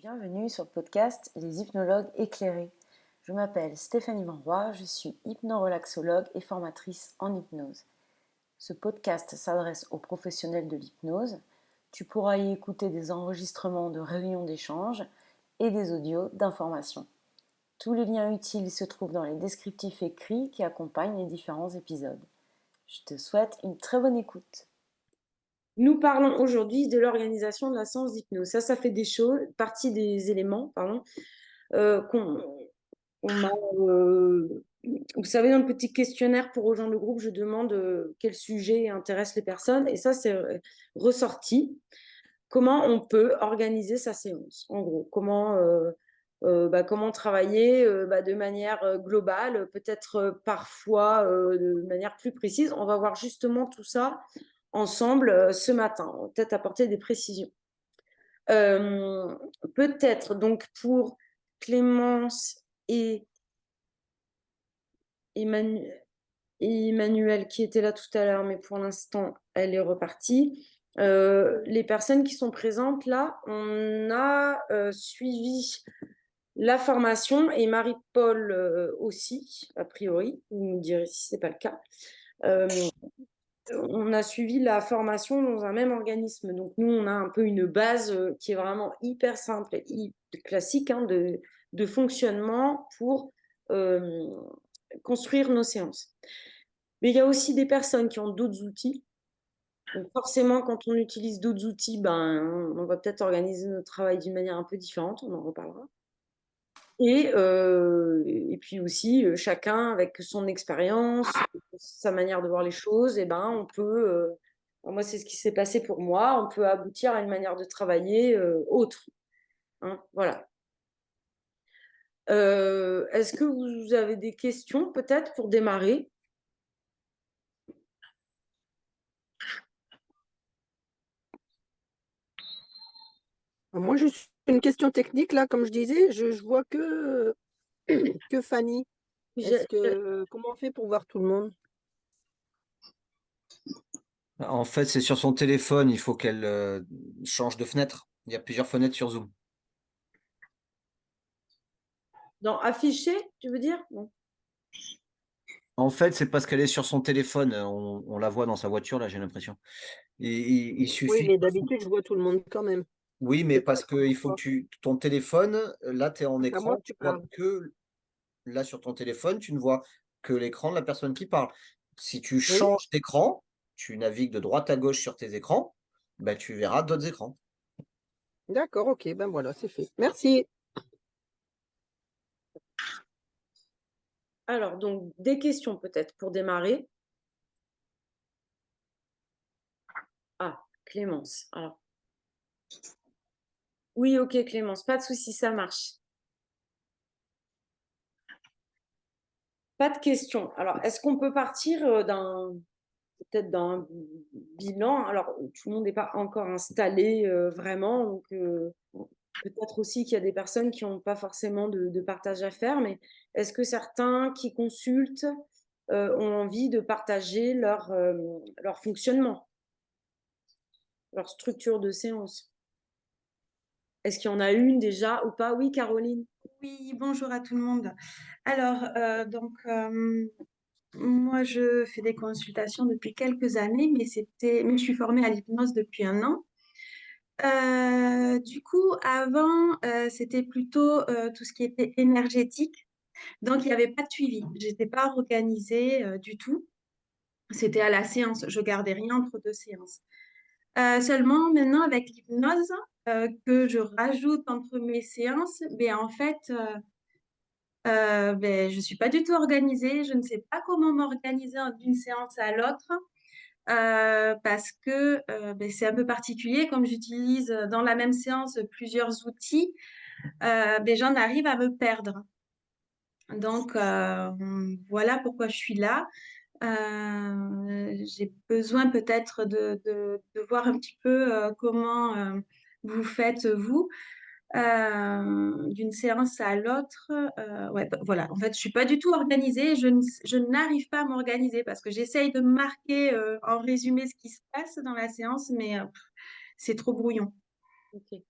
Bienvenue sur le podcast Les hypnologues éclairés. Je m'appelle Stéphanie Monroy, je suis hypnorelaxologue et formatrice en hypnose. Ce podcast s'adresse aux professionnels de l'hypnose. Tu pourras y écouter des enregistrements de réunions d'échange et des audios d'information. Tous les liens utiles se trouvent dans les descriptifs écrits qui accompagnent les différents épisodes. Je te souhaite une très bonne écoute. Nous parlons aujourd'hui de l'organisation de la séance d'hypnose. Ça fait partie des éléments qu'on m'a. Vous savez, dans le petit questionnaire pour rejoindre le groupe, je demande quel sujet intéresse les personnes. Et ça, c'est ressorti. Comment on peut organiser sa séance, en gros. Comment travailler de manière globale, peut-être parfois de manière plus précise. On va voir justement tout ça ensemble ce matin. On va peut-être apporter des précisions. Peut-être donc pour Clémence et Emmanuel qui était là tout à l'heure, mais pour l'instant, elle est repartie. Les personnes qui sont présentes là, on a suivi la formation et Marie-Paul aussi, a priori. Vous nous direz si ce n'est pas le cas. On a suivi la formation dans un même organisme. Donc, nous, on a un peu une base qui est vraiment hyper simple et classique de fonctionnement pour construire nos séances. Mais il y a aussi des personnes qui ont d'autres outils. Donc, forcément, quand on utilise d'autres outils, on va peut-être organiser notre travail d'une manière un peu différente. On en reparlera. Et puis aussi, chacun avec son expérience, sa manière de voir les choses, on peut, moi c'est ce qui s'est passé pour moi, on peut aboutir à une manière de travailler autre. Hein, voilà. Est-ce que vous avez des questions peut-être pour démarrer? Moi, juste une question technique, là, comme je disais, je vois que Fanny. Comment on fait pour voir tout le monde? En fait, c'est sur son téléphone, il faut qu'elle change de fenêtre. Il y a plusieurs fenêtres sur Zoom. Dans afficher, tu veux dire? Non. En fait, c'est parce qu'elle est sur son téléphone. On la voit dans sa voiture, là, j'ai l'impression. Il Oui, suffit. mais d'habitude, je vois tout le monde quand même. Oui, mais C'est pas parce la première qu'il faut fois. que ton téléphone, là, tu es en C'est à moi écran, que tu tu vois parles. que là, sur ton téléphone, tu ne vois que l'écran de la personne qui parle. Si tu Oui, changes d'écran, tu navigues de droite à gauche sur tes écrans, tu verras d'autres écrans. d'accord, ok, ben voilà, c'est fait. Merci. Alors, donc, des questions peut-être pour démarrer. Ah, Clémence. Alors, oui, ok, Clémence, pas de souci, ça marche. Pas de questions. Alors, est-ce qu'on peut partir peut-être d'un bilan? Alors, tout le monde n'est pas encore installé vraiment, donc peut-être aussi qu'il y a des personnes qui n'ont pas forcément de partage à faire, mais est-ce que certains qui consultent ont envie de partager leur fonctionnement, leur structure de séance? Est-ce qu'il y en a une déjà ou pas? Oui, Caroline. Oui, bonjour à tout le monde. Alors, moi, je fais des consultations depuis quelques années, mais je suis formée à l'hypnose depuis un an. Du coup, avant, c'était plutôt tout ce qui était énergétique. Donc, il n'y avait pas de suivi. Je n'étais pas organisée du tout. C'était à la séance. Je gardais rien entre deux séances. Seulement, maintenant, avec l'hypnose que je rajoute entre mes séances, en fait, je ne suis pas du tout organisée. Je ne sais pas comment m'organiser d'une séance à l'autre parce que c'est un peu particulier. Comme j'utilise dans la même séance plusieurs outils, j'en arrive à me perdre. Donc, voilà pourquoi je suis là. J'ai besoin peut-être de voir un petit peu comment vous faites, vous. D'une séance à l'autre. Voilà. En fait, je suis pas du tout organisée. Je n'arrive pas à m'organiser parce que j'essaye de marquer en résumé ce qui se passe dans la séance, mais c'est trop brouillon. Ok.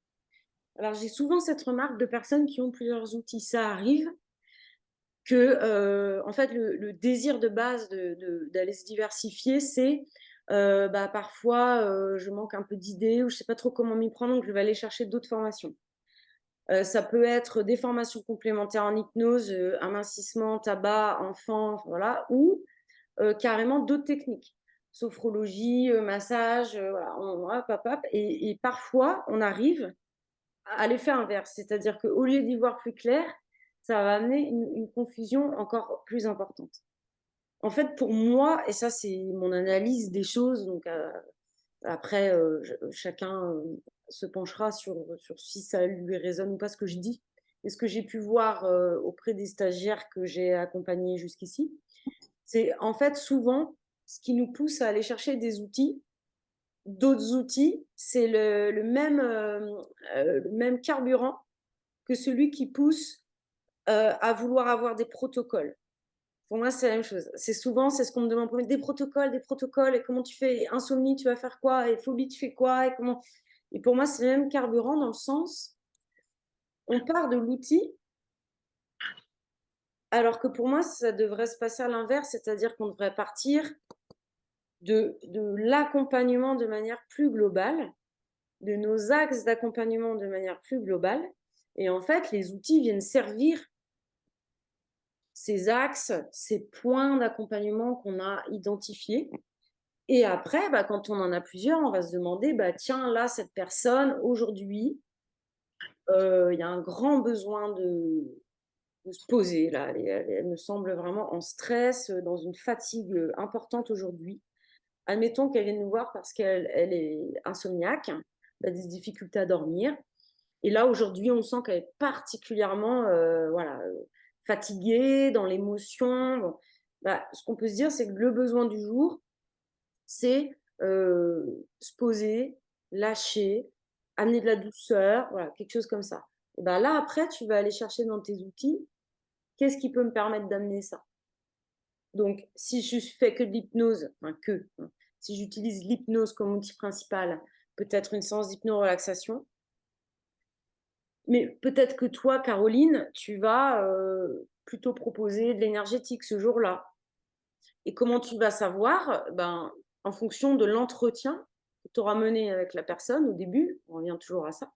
Alors, j'ai souvent cette remarque de personnes qui ont plusieurs outils. Ça arrive que, en fait, le désir de base d'aller se diversifier, c'est parfois, je manque un peu d'idées ou je ne sais pas trop comment m'y prendre, donc je vais aller chercher d'autres formations. Ça peut être des formations complémentaires en hypnose, amincissement, tabac, enfant, voilà, ou carrément d'autres techniques. Sophrologie, massage, voilà, hop, hop, hop. Et parfois, on arrive à l'effet inverse, c'est-à-dire qu'au lieu d'y voir plus clair, ça va amener une confusion encore plus importante. En fait, pour moi, et ça c'est mon analyse des choses, donc après chacun se penchera sur si ça lui résonne ou pas ce que je dis, et ce que j'ai pu voir auprès des stagiaires que j'ai accompagnés jusqu'ici, c'est en fait souvent ce qui nous pousse à aller chercher des outils. D'autres outils, c'est le même carburant que celui qui pousse à vouloir avoir des protocoles. Pour moi, c'est la même chose. C'est ce qu'on me demande, des protocoles, et comment tu fais? Insomnie, tu vas faire quoi? Et phobie, tu fais quoi? Et comment? Et pour moi, c'est le même carburant dans le sens, on part de l'outil, alors que pour moi, ça devrait se passer à l'inverse, c'est-à-dire qu'on devrait partir de l'accompagnement de manière plus globale, de nos axes d'accompagnement de manière plus globale. Et en fait, les outils viennent servir ces axes, ces points d'accompagnement qu'on a identifiés. Et après, quand on en a plusieurs, on va se demander, tiens, là, cette personne, aujourd'hui, il y a un grand besoin de se poser. Là, elle me semble vraiment en stress, dans une fatigue importante aujourd'hui. Admettons qu'elle vienne nous voir parce qu'elle est insomniaque, elle a des difficultés à dormir. Et là, aujourd'hui, on sent qu'elle est particulièrement fatiguée, dans l'émotion. Bon. Ce qu'on peut se dire, c'est que le besoin du jour, c'est se poser, lâcher, amener de la douceur, voilà, quelque chose comme ça. Et là, après, tu vas aller chercher dans tes outils, qu'est-ce qui peut me permettre d'amener ça? Donc, si je fais que de l'hypnose, si j'utilise l'hypnose comme outil principal, peut-être une séance d'hypno-relaxation. Mais peut-être que toi, Caroline, tu vas plutôt proposer de l'énergétique ce jour-là. Et comment tu vas savoir? En fonction de l'entretien que tu auras mené avec la personne au début, on revient toujours à ça.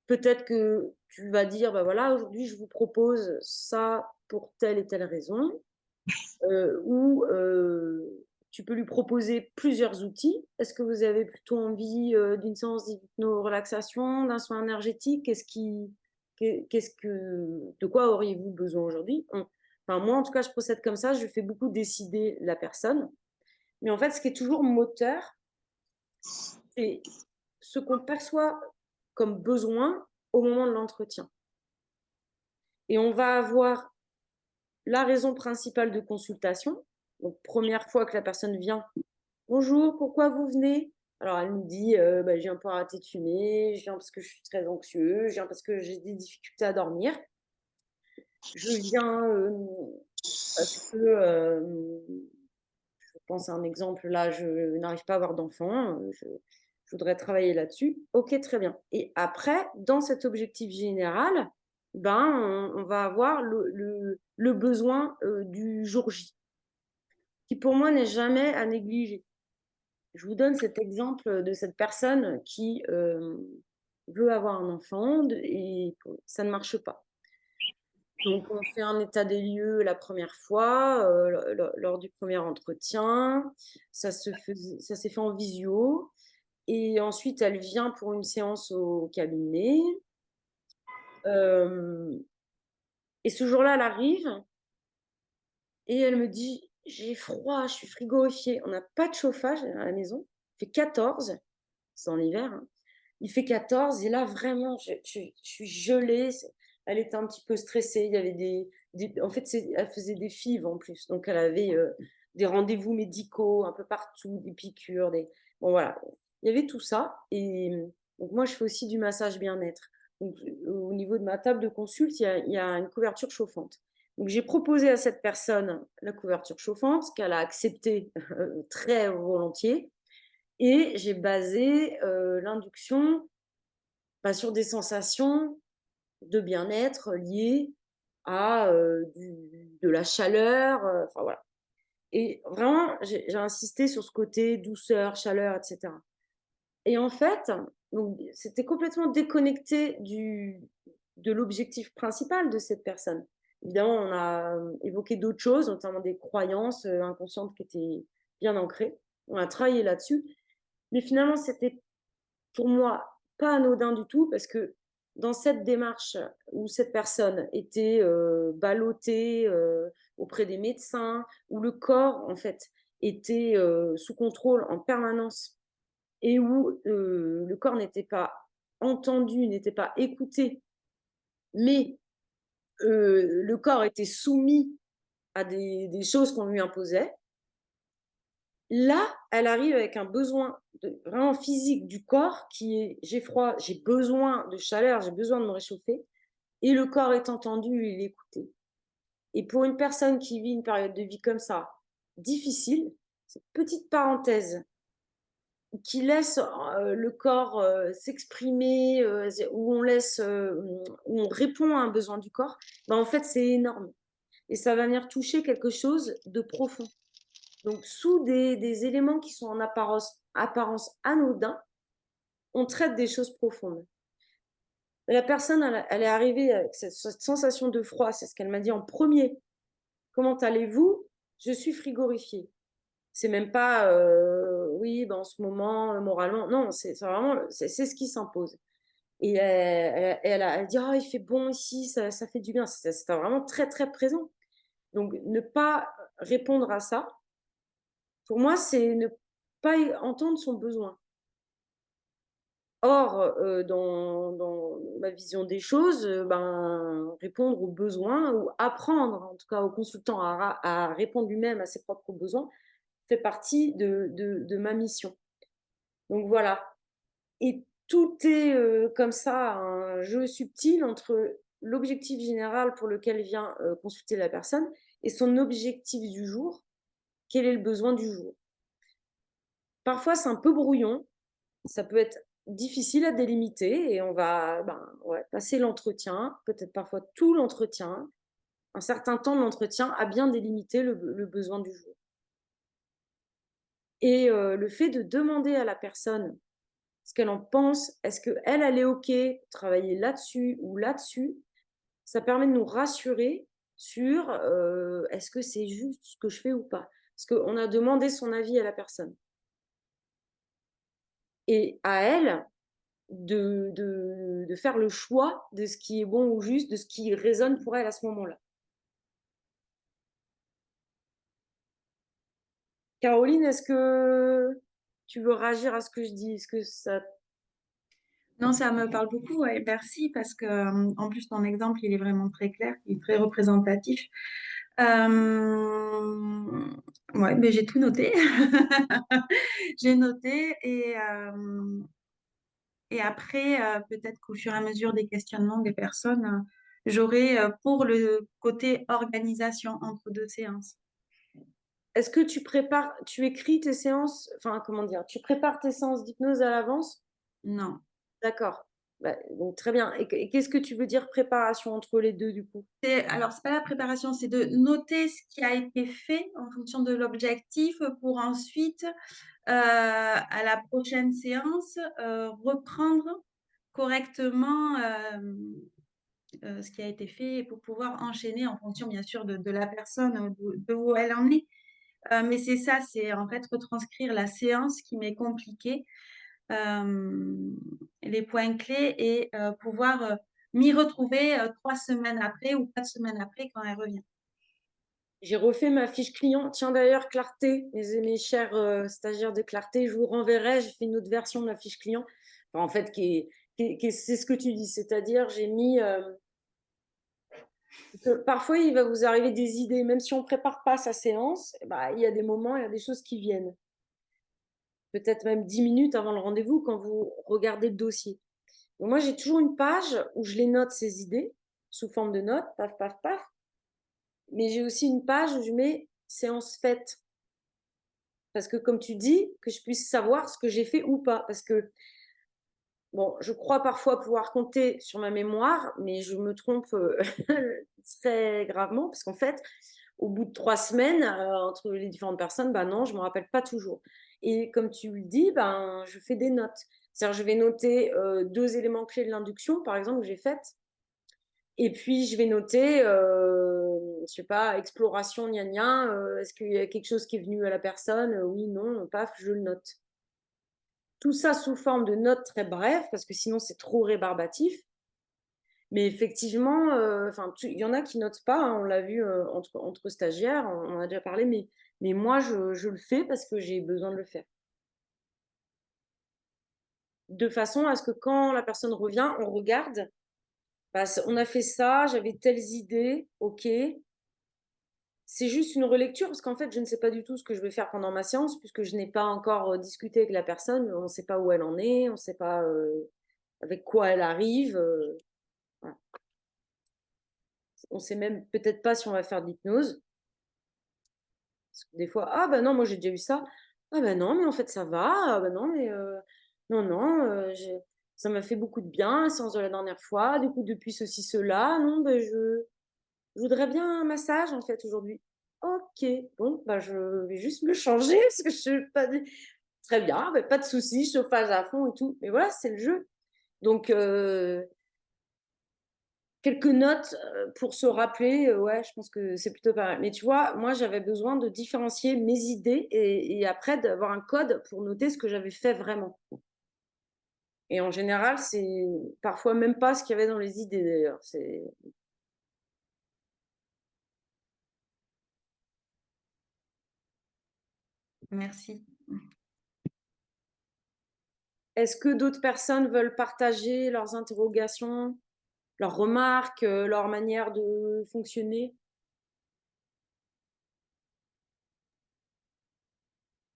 Peut-être que tu vas dire, voilà, aujourd'hui, je vous propose ça pour telle et telle raison. Ou tu peux lui proposer plusieurs outils. Est-ce que vous avez plutôt envie d'une séance d'hypno-relaxation, d'un soin énergétique? De quoi auriez-vous besoin aujourd'hui? Moi, en tout cas, je procède comme ça. Je fais beaucoup décider la personne. Mais en fait, ce qui est toujours moteur, c'est ce qu'on perçoit comme besoin au moment de l'entretien. Et on va avoir la raison principale de consultation. Donc, première fois que la personne vient, bonjour, pourquoi vous venez? Alors, elle nous dit, je viens pour arrêter de fumer, je viens parce que je suis très anxieux, je viens parce que j'ai des difficultés à dormir. Je viens parce que, je pense à un exemple, là, je n'arrive pas à avoir d'enfant, je voudrais travailler là-dessus. Ok, très bien. Et après, dans cet objectif général, on va avoir le besoin du jour J, qui pour moi n'est jamais à négliger. Je vous donne cet exemple de cette personne qui veut avoir un enfant et ça ne marche pas. Donc, on fait un état des lieux la première fois, lors du premier entretien. Ça s'est fait en visio. Et ensuite, elle vient pour une séance au cabinet. Et ce jour-là, elle arrive et elle me dit, j'ai froid, je suis frigorifiée. On n'a pas de chauffage à la maison. Il fait 14, c'est en hiver, hein. Il fait 14 et là, vraiment, je suis gelée. Elle était un petit peu stressée. Il y avait en fait, elle faisait des FIV en plus. Donc, elle avait des rendez-vous médicaux un peu partout, des piqûres. Bon, voilà. Il y avait tout ça. Et donc, moi, je fais aussi du massage bien-être. Donc, au niveau de ma table de consulte, il y a une couverture chauffante. Donc, j'ai proposé à cette personne la couverture chauffante, qu'elle a accepté très volontiers. Et j'ai basé l'induction sur des sensations de bien-être liées à de la chaleur, enfin voilà. Et vraiment, j'ai insisté sur ce côté douceur, chaleur, etc. Et en fait, donc, c'était complètement déconnecté de l'objectif principal de cette personne. Évidemment, on a évoqué d'autres choses, notamment des croyances inconscientes qui étaient bien ancrées. On a travaillé là-dessus. Mais finalement, c'était pour moi pas anodin du tout parce que dans cette démarche où cette personne était ballottée auprès des médecins, où le corps, en fait, était sous contrôle en permanence et où le corps n'était pas entendu, n'était pas écouté, mais le corps était soumis à des choses qu'on lui imposait. Là, elle arrive avec un besoin vraiment physique du corps qui est j'ai froid, j'ai besoin de chaleur, j'ai besoin de me réchauffer. Et le corps est entendu, il est écouté. Et pour une personne qui vit une période de vie comme ça, difficile, cette petite parenthèse qui laisse le corps s'exprimer, où on répond à un besoin du corps, ben en fait, c'est énorme. Et ça va venir toucher quelque chose de profond. Donc, sous des éléments qui sont en apparence anodins, on traite des choses profondes. La personne, elle est arrivée avec cette sensation de froid, c'est ce qu'elle m'a dit en premier. Comment allez-vous? Je suis frigorifiée. C'est même pas, oui, ben en ce moment, moralement. Non, c'est vraiment, c'est ce qui s'impose. Et elle dit, oh, il fait bon ici, ça fait du bien. C'était vraiment très, très présent. Donc, ne pas répondre à ça, pour moi, c'est ne pas entendre son besoin. Or, dans ma vision des choses, ben, répondre aux besoins ou apprendre, en tout cas au consultant, à répondre lui-même à ses propres besoins, fait partie de ma mission. Donc voilà. Et tout est comme ça, un jeu subtil entre l'objectif général pour lequel vient consulter la personne et son objectif du jour. Quel est le besoin du jour? Parfois, c'est un peu brouillon. Ça peut être difficile à délimiter et on va passer l'entretien, peut-être parfois tout l'entretien, un certain temps de l'entretien à bien délimiter le besoin du jour. Et le fait de demander à la personne ce qu'elle en pense, est-ce qu'elle, elle est OK pour travailler là-dessus ou là-dessus, ça permet de nous rassurer sur est-ce que c'est juste ce que je fais ou pas. Parce qu'on a demandé son avis à la personne. Et à elle de faire le choix de ce qui est bon ou juste, de ce qui résonne pour elle à ce moment-là. Caroline, est-ce que tu veux réagir à ce que je dis? Est-ce que ça... Non, ça me parle beaucoup, ouais, merci, parce que en plus, ton exemple, il est vraiment très clair, il est très représentatif. Ouais, mais j'ai tout noté. J'ai noté et après, peut-être qu'au fur et à mesure des questionnements des personnes, j'aurai pour le côté organisation entre deux séances. Est-ce que tu écris tes séances, enfin comment dire, tu prépares tes séances d'hypnose à l'avance? Non. D'accord. Bah, donc très bien. Et qu'est-ce que tu veux dire préparation entre les deux du coup? Alors, c'est pas la préparation, c'est de noter ce qui a été fait en fonction de l'objectif pour ensuite, à la prochaine séance, reprendre correctement ce qui a été fait pour pouvoir enchaîner en fonction, bien sûr, de la personne, de où elle en est. Mais c'est ça, c'est en fait retranscrire la séance qui m'est compliquée, les points clés et pouvoir m'y retrouver 3 semaines après ou 4 semaines après quand elle revient. J'ai refait ma fiche client. Tiens d'ailleurs, Clarté, mes chers stagiaires de Clarté, je vous renverrai. J'ai fait une autre version de la fiche client. Enfin, en fait, c'est ce que tu dis. C'est-à-dire, j'ai mis... parfois, il va vous arriver des idées. Même si on ne prépare pas sa séance, bah, il y a des moments, il y a des choses qui viennent. Peut-être même 10 minutes avant le rendez-vous quand vous regardez le dossier. Donc, moi, j'ai toujours une page où je les note, ces idées, sous forme de notes, paf, paf, paf. Mais j'ai aussi une page où je mets séance faite. Parce que comme tu dis, que je puisse savoir ce que j'ai fait ou pas. Parce que bon, je crois parfois pouvoir compter sur ma mémoire, mais je me trompe très gravement parce qu'en fait, au bout de 3 semaines, entre les différentes personnes, bah non, je me rappelle pas toujours. Et comme tu le dis, ben, je fais des notes. C'est-à-dire, je vais noter 2 éléments clés de l'induction, par exemple, que j'ai faite. Et puis, je vais noter, je sais pas, exploration, gna gna, est-ce qu'il y a quelque chose qui est venu à la personne? Oui, non, paf, je le note. Tout ça sous forme de notes très brèves, parce que sinon c'est trop rébarbatif. Mais effectivement, enfin, il y en a qui notent pas, hein, on l'a vu entre stagiaires, on en a déjà parlé, mais moi je le fais parce que j'ai besoin de le faire. De façon à ce que quand la personne revient, on regarde, bah, on a fait ça, j'avais telles idées, ok. C'est juste une relecture parce qu'en fait, je ne sais pas du tout ce que je vais faire pendant ma séance puisque je n'ai pas encore discuté avec la personne, on ne sait pas où elle en est, on ne sait pas avec quoi elle arrive. Voilà. On ne sait même peut-être pas si on va faire de l'hypnose. Parce que des fois, ah ben non, moi j'ai déjà eu ça. Ah ben non, mais en fait ça va. Ah ben non, mais non, non, ça m'a fait beaucoup de bien la séance de la dernière fois. Du coup, depuis ceci, cela, non, ben je voudrais bien un massage en fait aujourd'hui. Ok, bon, bah je vais juste me changer parce que je suis pas très bien, ben, pas de souci, chauffage à fond et tout. Mais voilà, c'est le jeu. Donc, quelques notes pour se rappeler, ouais, je pense que c'est plutôt pas mal. Mais tu vois, moi, j'avais besoin de différencier mes idées et après d'avoir un code pour noter ce que j'avais fait vraiment. Et en général, c'est parfois même pas ce qu'il y avait dans les idées d'ailleurs. Merci. Est-ce que d'autres personnes veulent partager leurs interrogations, leurs remarques, leur manière de fonctionner?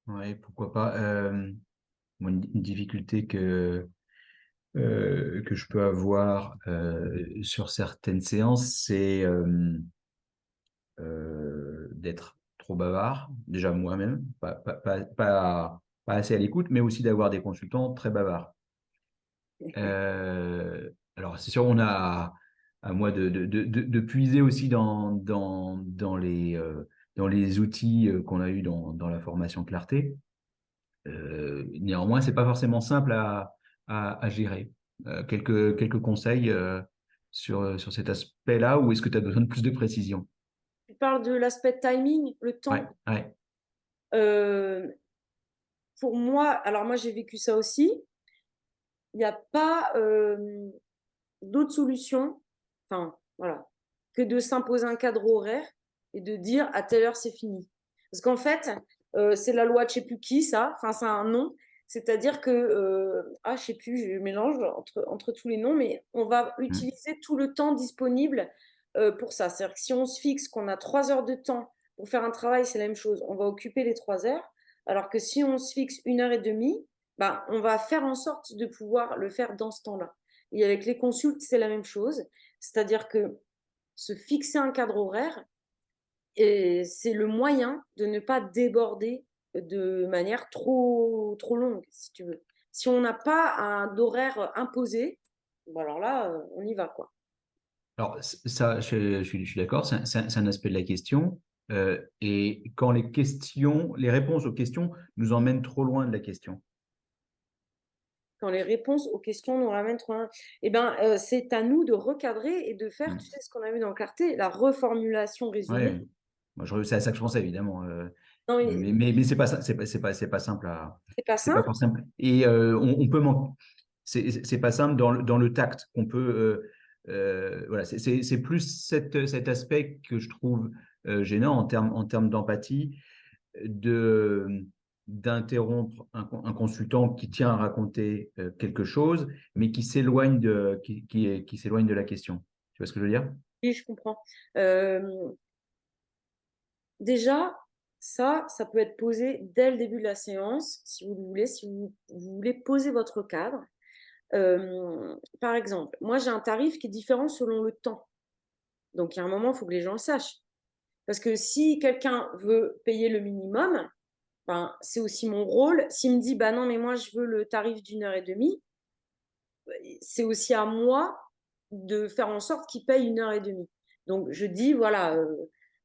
Oui, pourquoi pas. Moi, une difficulté que je peux avoir sur certaines séances, c'est d'être trop bavard, déjà moi-même, pas assez à l'écoute, mais aussi d'avoir des consultants très bavards. Alors, c'est sûr, on a à moi de puiser aussi dans les outils qu'on a eus dans la formation Clarté. Néanmoins, c'est pas forcément simple à gérer. Quelques conseils sur cet aspect-là, ou est-ce que tu as besoin de plus de précision? Tu parles de l'aspect timing, le Ouais, temps. ouais. Euh, pour moi, alors moi j'ai vécu ça aussi. Il n'y a pas d'autre solution, enfin voilà, que de s'imposer un cadre horaire et de dire à telle heure c'est fini. Parce qu'en fait, c'est la loi de je sais plus qui ça, enfin c'est un nom, c'est-à-dire que je sais plus, je mélange entre tous les noms, mais on va Mm. utiliser tout le temps disponible pour ça. C'est-à-dire que si on se fixe qu'on a 3 heures de temps pour faire un travail, c'est la même chose, on va occuper les 3 heures, alors que si on se fixe 1 heure et demie, ben, on va faire en sorte de pouvoir le faire dans ce temps-là. Et avec les consultes, c'est la même chose. C'est-à-dire que se fixer un cadre horaire, et c'est le moyen de ne pas déborder de manière trop longue, si tu veux. Si on n'a pas d'horaire imposé, bon alors là, on y va, quoi. Alors, ça, je suis d'accord, c'est un aspect de la question. Et quand les réponses aux questions nous emmènent trop loin de la question. Quand les réponses aux questions nous ramènent trop loin, eh ben, c'est à nous de recadrer et de faire, tu Mm. sais, ce qu'on a vu dans Clarté, la reformulation résumée. Ouais. Moi, c'est à ça que je pensais, évidemment. Non, mais Mais c'est pas, c'est pas simple c'est pas c'est pas simple. forcément. Et on peut c'est pas simple dans le tact qu'on peut. Voilà, c'est plus cet aspect que je trouve gênant en termes d'empathie, de d'interrompre un consultant qui tient à raconter quelque chose, mais qui s'éloigne qui s'éloigne de la question. Tu vois ce que je veux dire? Oui, je comprends. Euh, Déjà, ça peut être posé dès le début de la séance, si vous le voulez, si vous voulez poser votre cadre. Par exemple, moi, j'ai un tarif qui est différent selon le temps. Donc, il y a un moment, il faut que les gens le sachent. Parce que si quelqu'un veut payer le minimum, ben, c'est aussi mon rôle. S'il me dit, bah non, mais moi, je veux le tarif d'1 heure et demie, c'est aussi à moi de faire en sorte qu'il paye 1h30. Donc, je dis, voilà,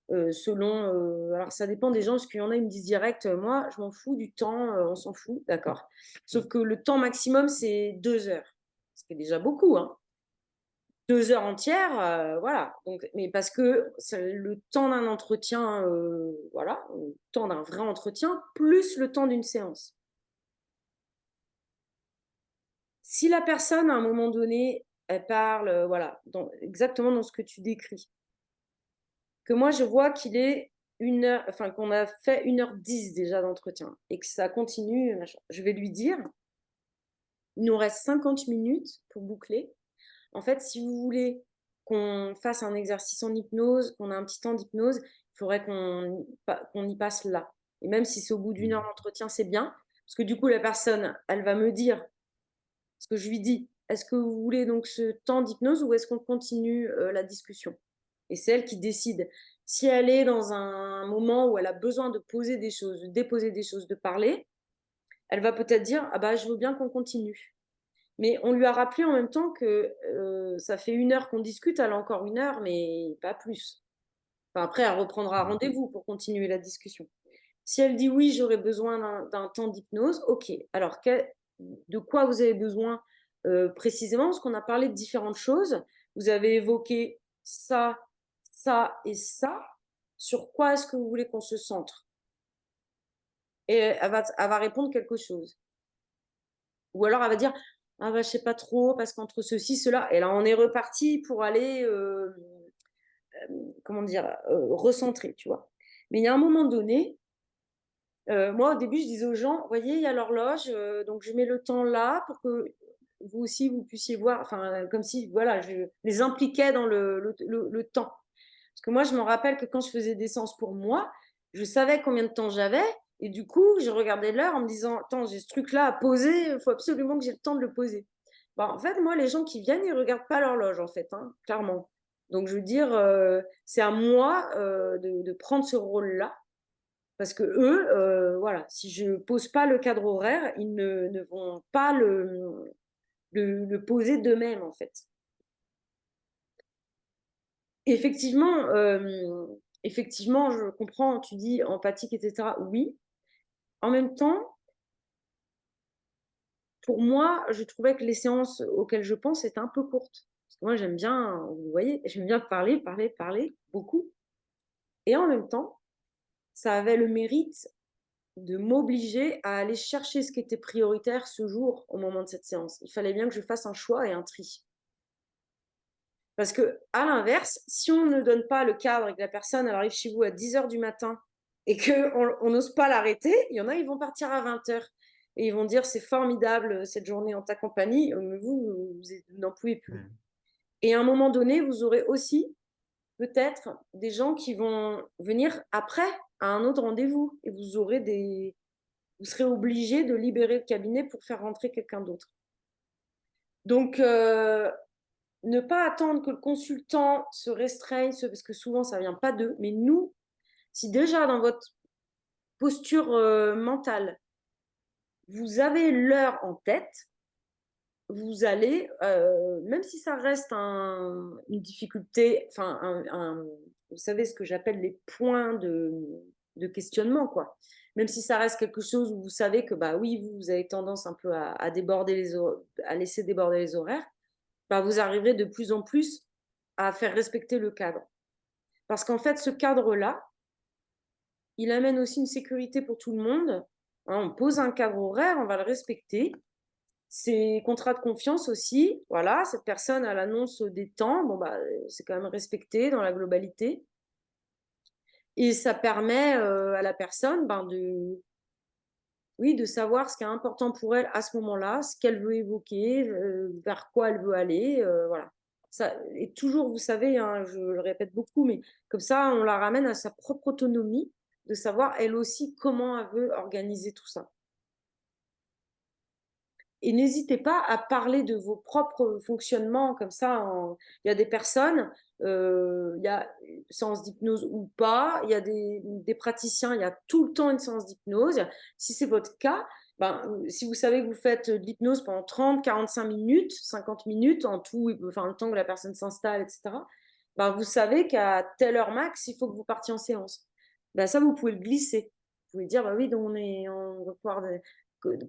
selon. Alors, ça dépend des gens, parce qu'il y en a, ils me disent direct, moi, je m'en fous du temps, on s'en fout, d'accord. Sauf que le temps maximum, c'est 2 heures. Ce qui est déjà beaucoup, hein. 2 heures entières, voilà. Donc, mais parce que c'est le temps d'un entretien, voilà, le temps d'un vrai entretien, plus le temps d'une séance. Si la personne, à un moment donné, elle parle, voilà, exactement dans ce que tu décris, que moi je vois qu'il est 1h, enfin qu'on a fait 1h10 déjà d'entretien et que ça continue, machin, je vais lui dire, il nous reste 50 minutes pour boucler. En fait, si vous voulez qu'on fasse un exercice en hypnose, qu'on a un petit temps d'hypnose, il faudrait qu'on y passe là. Et même si c'est au bout d'1 heure d'entretien, c'est bien, parce que du coup, la personne, elle va me dire ce que je lui dis. Est-ce que vous voulez donc ce temps d'hypnose ou est-ce qu'on continue la discussion? Et c'est elle qui décide. Si elle est dans un moment où elle a besoin de poser des choses, de déposer des choses, de parler, elle va peut-être dire ah bah je veux bien qu'on continue. Mais on lui a rappelé en même temps que ça fait 1 heure qu'on discute, elle a encore 1 heure, mais pas plus. Enfin, après, elle reprendra rendez-vous pour continuer la discussion. Si elle dit oui, j'aurais besoin d'un temps d'hypnose, ok. Alors, de quoi vous avez besoin précisément? Parce qu'on a parlé de différentes choses. Vous avez évoqué ça, ça et ça. Sur quoi est-ce que vous voulez qu'on se centre? Et elle va répondre quelque chose. Ou alors elle va dire ah bah je sais pas trop parce qu'entre ceci, cela. Et là, on est reparti pour aller comment dire recentrer, tu vois. Mais il y a un moment donné, moi, au début, je disais aux gens, voyez, il y a l'horloge, donc je mets le temps là pour que vous aussi, vous puissiez voir, enfin, comme si, voilà, je les impliquais dans le temps. Parce que moi, je me rappelle que quand je faisais des séances pour moi, je savais combien de temps j'avais, et du coup, je regardais l'heure en me disant, attends, j'ai ce truc-là à poser, il faut absolument que j'ai le temps de le poser. Bon, en fait, moi, les gens qui viennent, ils ne regardent pas l'horloge, en fait, hein, clairement. Donc, je veux dire, c'est à moi de prendre ce rôle-là. Parce que eux, voilà, si je pose pas le cadre horaire, ils ne vont pas le poser d'eux-mêmes, en fait. Effectivement, effectivement, je comprends, tu dis empathique, etc. Oui. En même temps, pour moi, je trouvais que les séances auxquelles je pense étaient un peu courtes. Parce que moi, j'aime bien, vous voyez, j'aime bien parler, parler, parler, beaucoup. Et en même temps, ça avait le mérite de m'obliger à aller chercher ce qui était prioritaire ce jour au moment de cette séance. Il fallait bien que je fasse un choix et un tri. Parce que, à l'inverse, si on ne donne pas le cadre et que la personne elle arrive chez vous à 10h du matin et qu'on n'ose pas l'arrêter, il y en a, ils vont partir à 20h. Et ils vont dire, c'est formidable cette journée en ta compagnie, mais vous n'en pouvez plus. Et à un moment donné, vous aurez aussi peut-être des gens qui vont venir après à un autre rendez-vous et vous serez obligé de libérer le cabinet pour faire rentrer quelqu'un d'autre. Donc, ne pas attendre que le consultant se restreigne, parce que souvent, ça ne vient pas d'eux. Mais nous, si déjà dans votre posture mentale, vous avez l'heure en tête, vous allez, même si ça reste une difficulté, enfin, vous savez ce que j'appelle les points de questionnement, quoi. Même si ça reste quelque chose où vous savez que, bah oui, vous avez tendance un peu à déborder à laisser déborder les horaires, bah vous arriverez de plus en plus à faire respecter le cadre. Parce qu'en fait, ce cadre-là, il amène aussi une sécurité pour tout le monde. Hein, on pose un cadre horaire, on va le respecter. C'est contrat de confiance aussi. Voilà, cette personne à l'annonce des temps, bon bah c'est quand même respecté dans la globalité. Et ça permet à la personne de savoir ce qui est important pour elle à ce moment-là, ce qu'elle veut évoquer, vers quoi elle veut aller, voilà. Ça, et toujours, vous savez, hein, je le répète beaucoup, mais comme ça, on la ramène à sa propre autonomie, de savoir elle aussi comment elle veut organiser tout ça. Et n'hésitez pas à parler de vos propres fonctionnements comme ça. Il y a des personnes, il y a une séance d'hypnose ou pas, il y a des praticiens, il y a tout le temps une séance d'hypnose. Si c'est votre cas, si vous savez que vous faites de l'hypnose pendant 30, 45 minutes, 50 minutes en tout, enfin le temps que la personne s'installe, etc., vous savez qu'à telle heure max, il faut que vous partiez en séance. Ça, vous pouvez le glisser. Vous pouvez dire, oui, donc on va pouvoir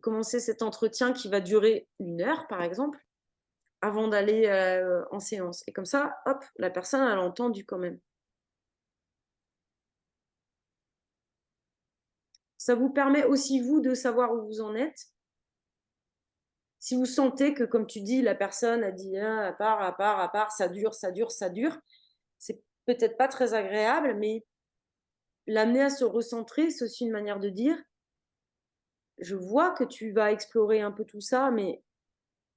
commencer cet entretien qui va durer 1 heure, par exemple, avant d'aller en séance. Et comme ça, hop, la personne, elle a entendu quand même. Ça vous permet aussi, vous, de savoir où vous en êtes. Si vous sentez que, comme tu dis, la personne a dit à part, ça dure, c'est peut-être pas très agréable, mais l'amener à se recentrer, c'est aussi une manière de dire, je vois que tu vas explorer un peu tout ça, mais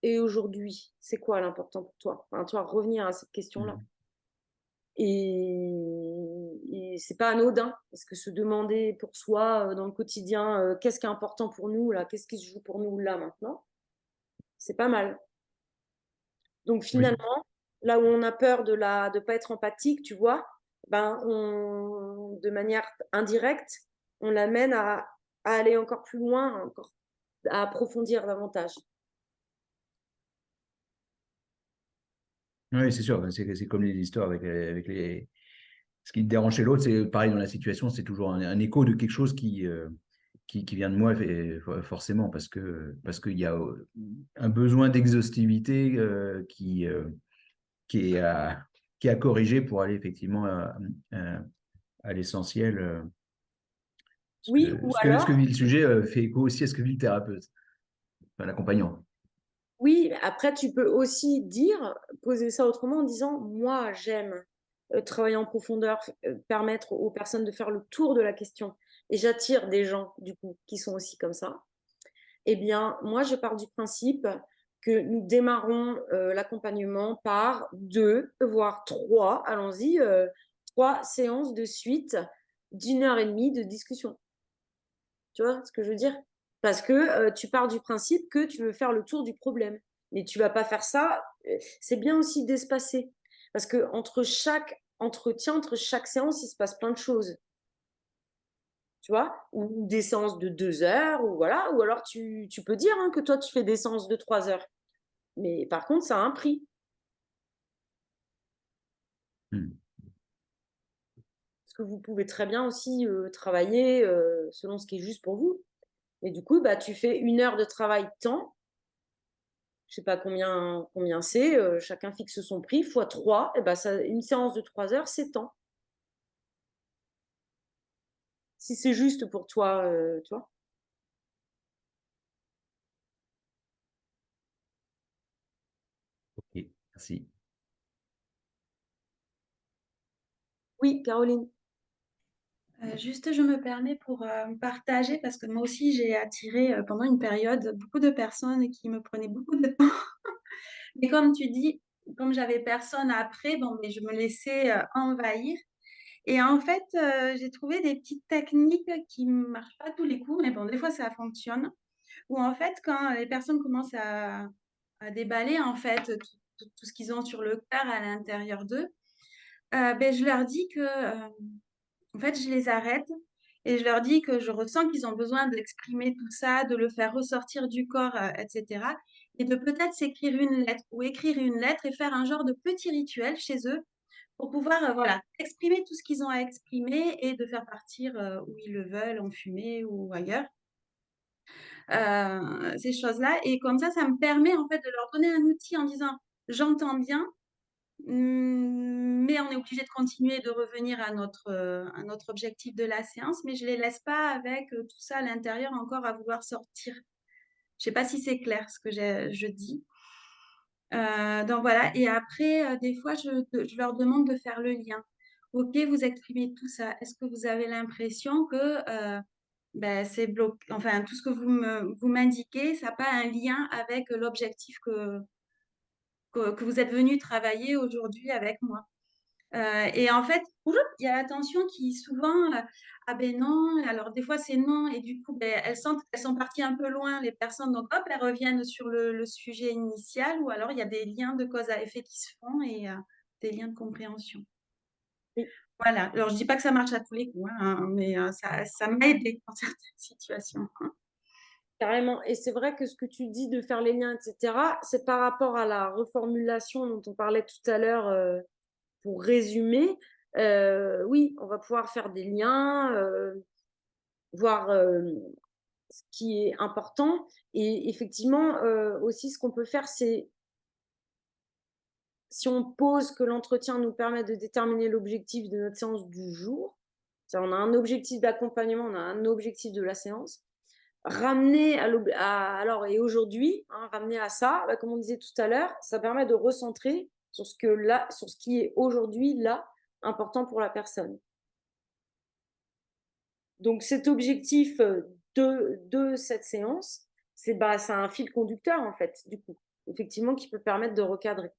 et aujourd'hui, c'est quoi l'important pour toi? Enfin, toi, revenir à cette question-là. Et c'est pas anodin, parce que se demander pour soi dans le quotidien, qu'est-ce qui est important pour nous là, qu'est-ce qui se joue pour nous là maintenant, c'est pas mal. Donc Oui. finalement, là où on a peur de pas être empathique, tu vois, de manière indirecte, on l'amène à aller encore plus loin, encore, à approfondir davantage. Oui, c'est sûr. C'est comme les histoires avec les. Ce qui te dérange chez l'autre, c'est pareil dans la situation, c'est toujours un écho de quelque chose qui vient de moi, forcément, parce qu'il y a un besoin d'exhaustivité qui est à corriger pour aller effectivement à l'essentiel. Oui, ou Ce alors, que vit le sujet fait écho aussi à ce que vit le thérapeute, enfin, l'accompagnant. oui, après tu peux aussi poser ça autrement en disant, moi j'aime travailler en profondeur, permettre aux personnes de faire le tour de la question, et j'attire des gens du coup qui sont aussi comme ça. Eh bien, moi je pars du principe que nous démarrons l'accompagnement par 2, voire 3, allons-y, 3 séances de suite d'1 heure et demie de discussion. Tu vois ce que je veux dire? Parce que tu pars du principe que tu veux faire le tour du problème. Mais tu vas pas faire ça. C'est bien aussi d'espacer. Parce que entre chaque entretien, entre chaque séance, il se passe plein de choses. Tu vois? Ou des séances de 2 heures, ou voilà. Ou alors tu peux dire que toi, tu fais des séances de 3 heures. Mais par contre, ça a un prix. Parce que vous pouvez très bien aussi travailler selon ce qui est juste pour vous. Et du coup, tu fais 1 heure de travail temps. Je sais pas combien c'est, chacun fixe son prix, fois 3, et une séance de 3 heures, c'est tant. Si c'est juste pour toi, tu vois? Ok, merci. Oui, Caroline. Juste, je me permets pour partager, parce que moi aussi, j'ai attiré pendant une période beaucoup de personnes qui me prenaient beaucoup de temps. Mais comme tu dis, comme j'avais personne après, mais je me laissais envahir. Et en fait, j'ai trouvé des petites techniques qui ne marchent pas tous les coups, mais bon, des fois, ça fonctionne. Où en fait, quand les personnes commencent à déballer en fait tout ce qu'ils ont sur le cœur à l'intérieur d'eux, je leur dis que en fait, je les arrête et je leur dis que je ressens qu'ils ont besoin d'exprimer tout ça, de le faire ressortir du corps, etc. Et de peut-être s'écrire une lettre ou écrire une lettre et faire un genre de petit rituel chez eux pour pouvoir voilà, exprimer tout ce qu'ils ont à exprimer et de faire partir où ils le veulent, en fumée ou ailleurs, ces choses-là. Et comme ça me permet en fait de leur donner un outil en disant j'entends bien, mais on est obligé de continuer de revenir à notre objectif de la séance, mais je les laisse pas avec tout ça à l'intérieur encore à vouloir sortir. Je sais pas si c'est clair ce que je dis. Donc voilà, et après, des fois, je leur demande de faire le lien. Ok, vous exprimez tout ça. Est-ce que vous avez l'impression que c'est bloqué, enfin, tout ce que vous m'indiquez, ça n'a pas un lien avec l'objectif que vous êtes venu travailler aujourd'hui avec moi? Et en fait, il y a la tension qui souvent, ah ben non, alors des fois c'est non, et du coup, elles sentent qu'elles sont parties un peu loin, les personnes, donc hop, elles reviennent sur le sujet initial, ou alors il y a des liens de cause à effet qui se font et des liens de compréhension. Oui. Voilà, alors je dis pas que ça marche à tous les coups, hein, mais ça m'a aidé dans certaines situations. Carrément. Et c'est vrai que ce que tu dis de faire les liens, etc., c'est par rapport à la reformulation dont on parlait tout à l'heure, pour résumer. Oui, on va pouvoir faire des liens, voir ce qui est important. Et effectivement, aussi, ce qu'on peut faire, c'est, si on pose que l'entretien nous permet de déterminer l'objectif de notre séance du jour, on a un objectif d'accompagnement, on a un objectif de la séance, ramener alors, et aujourd'hui, ramener à ça, comme on disait tout à l'heure, ça permet de recentrer sur ce qui est aujourd'hui là important pour la personne. Donc cet objectif de cette séance, c'est un fil conducteur en fait, du coup, effectivement, qui peut permettre de recadrer.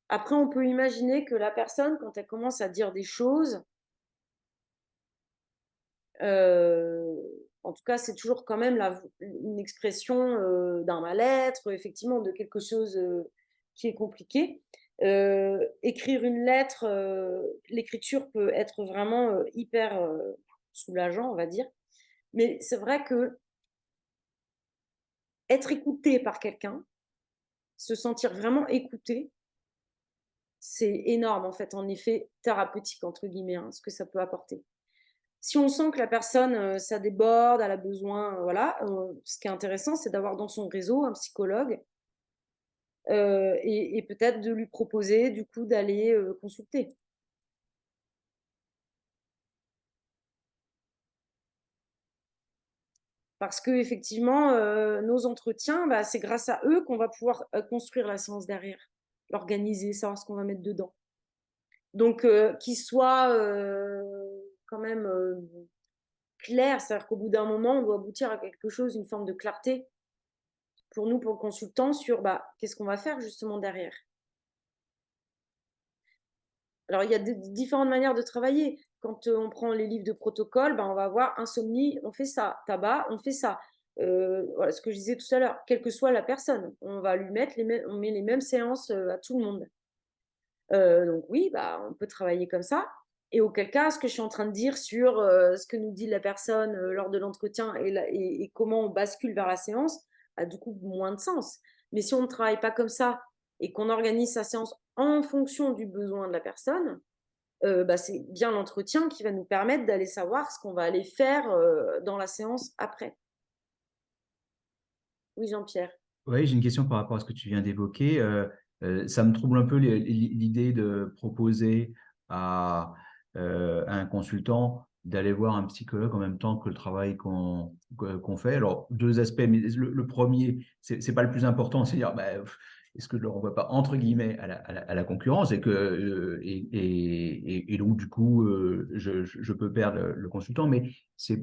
Après, on peut imaginer que la personne, quand elle commence à dire des choses, en tout cas, c'est toujours quand même une expression d'un mal-être, effectivement, de quelque chose qui est compliqué. Écrire une lettre, l'écriture peut être vraiment hyper soulageant, on va dire. Mais c'est vrai que être écouté par quelqu'un, se sentir vraiment écouté, c'est énorme, en fait, en effet, thérapeutique, entre guillemets, ce que ça peut apporter. Si on sent que la personne, ça déborde, elle a besoin, voilà, ce qui est intéressant, c'est d'avoir dans son réseau un psychologue et peut-être de lui proposer, du coup, d'aller consulter. Parce qu'effectivement, nos entretiens, c'est grâce à eux qu'on va pouvoir construire la séance derrière, l'organiser, savoir ce qu'on va mettre dedans. Donc, qu'il soit quand même clair, c'est-à-dire qu'au bout d'un moment, on doit aboutir à quelque chose, une forme de clarté pour nous, pour le consultant, sur qu'est-ce qu'on va faire justement derrière. Alors, il y a différentes manières de travailler. Quand on prend les livres de protocole, on va avoir insomnie, on fait ça, tabac, on fait ça. Voilà ce que je disais tout à l'heure, quelle que soit la personne, on va lui mettre on met les mêmes séances à tout le monde. Donc oui, on peut travailler comme ça. Et auquel cas, ce que je suis en train de dire sur ce que nous dit la personne lors de l'entretien et comment on bascule vers la séance a du coup moins de sens. Mais si on ne travaille pas comme ça et qu'on organise sa séance en fonction du besoin de la personne, c'est bien l'entretien qui va nous permettre d'aller savoir ce qu'on va aller faire dans la séance après. Oui, Jean-Pierre. Oui, j'ai une question par rapport à ce que tu viens d'évoquer. Ça me trouble un peu l'idée de proposer à un consultant d'aller voir un psychologue en même temps que le travail qu'on fait. Alors, deux aspects, mais le premier, c'est pas le plus important, c'est-à-dire, est-ce que je ne le renvoie pas entre guillemets à la concurrence et donc du coup, je peux perdre le consultant, mais c'est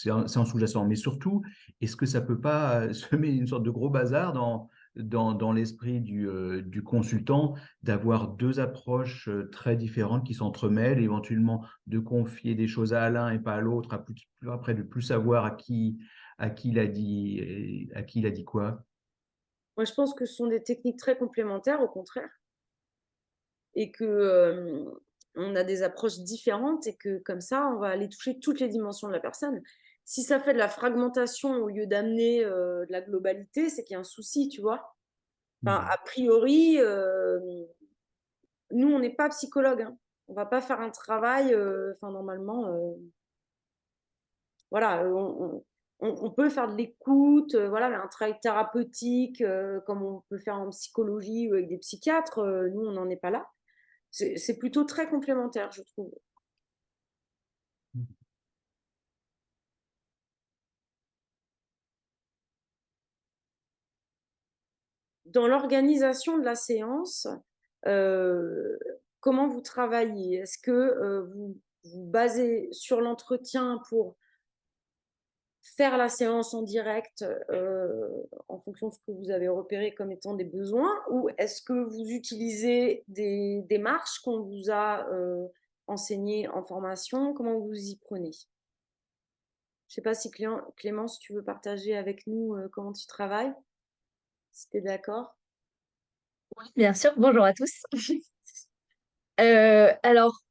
en sous-jacent. Mais surtout, est-ce que ça ne peut pas semer une sorte de gros bazar dans l'esprit du consultant, d'avoir deux approches très différentes qui s'entremêlent, éventuellement de confier des choses à l'un et pas à l'autre, après de plus savoir à qui il a dit quoi? Moi, je pense que ce sont des techniques très complémentaires, au contraire, et que on a des approches différentes et que comme ça, on va aller toucher toutes les dimensions de la personne. Si ça fait de la fragmentation au lieu d'amener de la globalité, c'est qu'il y a un souci, tu vois. Enfin, a priori, nous, on n'est pas psychologue. On va pas faire un travail, normalement, voilà, on peut faire de l'écoute, voilà, mais un travail thérapeutique, comme on peut faire en psychologie ou avec des psychiatres, nous, on n'en est pas là. C'est plutôt très complémentaire, je trouve. Dans l'organisation de la séance, comment vous travaillez? Est-ce que vous vous basez sur l'entretien pour faire la séance en direct en fonction de ce que vous avez repéré comme étant des besoins, ou est-ce que vous utilisez des démarches qu'on vous a enseignées en formation? Comment vous y prenez? Je ne sais pas si Clémence, tu veux partager avec nous comment tu travailles, si tu es d'accord. Bien sûr, bonjour à tous. Alors,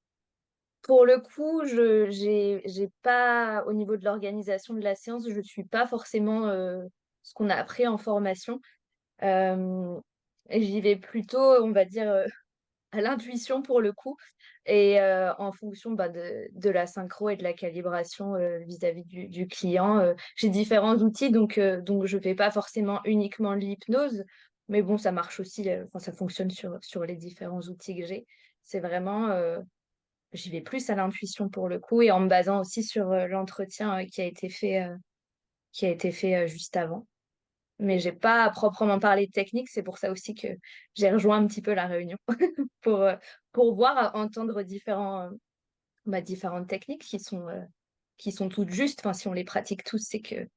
pour le coup, j'ai pas, au niveau de l'organisation de la séance, je ne suis pas forcément ce qu'on a appris en formation. Euh, et j'y vais plutôt, on va dire, à l'intuition pour le coup, et en fonction de la synchro et de la calibration vis-à-vis du client. J'ai différents outils, donc je ne fais pas forcément uniquement de l'hypnose, mais bon, ça marche aussi, enfin, ça fonctionne sur les différents outils que j'ai. C'est vraiment, j'y vais plus à l'intuition pour le coup, et en me basant aussi sur l'entretien qui a été fait juste avant. Mais j'ai pas à proprement parler de technique, c'est pour ça aussi que j'ai rejoint un petit peu la réunion pour, euh, pour voir, entendre différentes techniques qui sont toutes justes. Enfin, si on les pratique tous, c'est que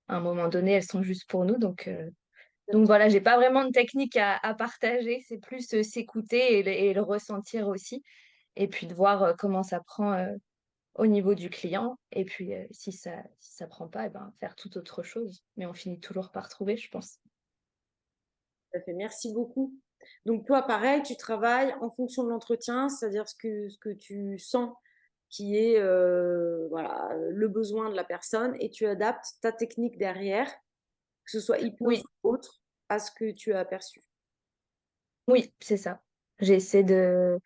à un moment donné, elles sont justes pour nous. Donc voilà, j'ai pas vraiment de technique à partager, c'est plus s'écouter et le ressentir aussi, et puis de voir comment ça prend au niveau du client. Et puis si ça prend pas, eh ben, faire toute autre chose. Mais on finit toujours par trouver, je pense. Tout à fait. Merci beaucoup. Donc toi, pareil, tu travailles en fonction de l'entretien, c'est-à-dire ce que tu sens qui est voilà, le besoin de la personne, et tu adaptes ta technique derrière, que ce soit hypnose Oui, ou autre, à ce que tu as aperçu. oui, c'est ça. J'essaie de...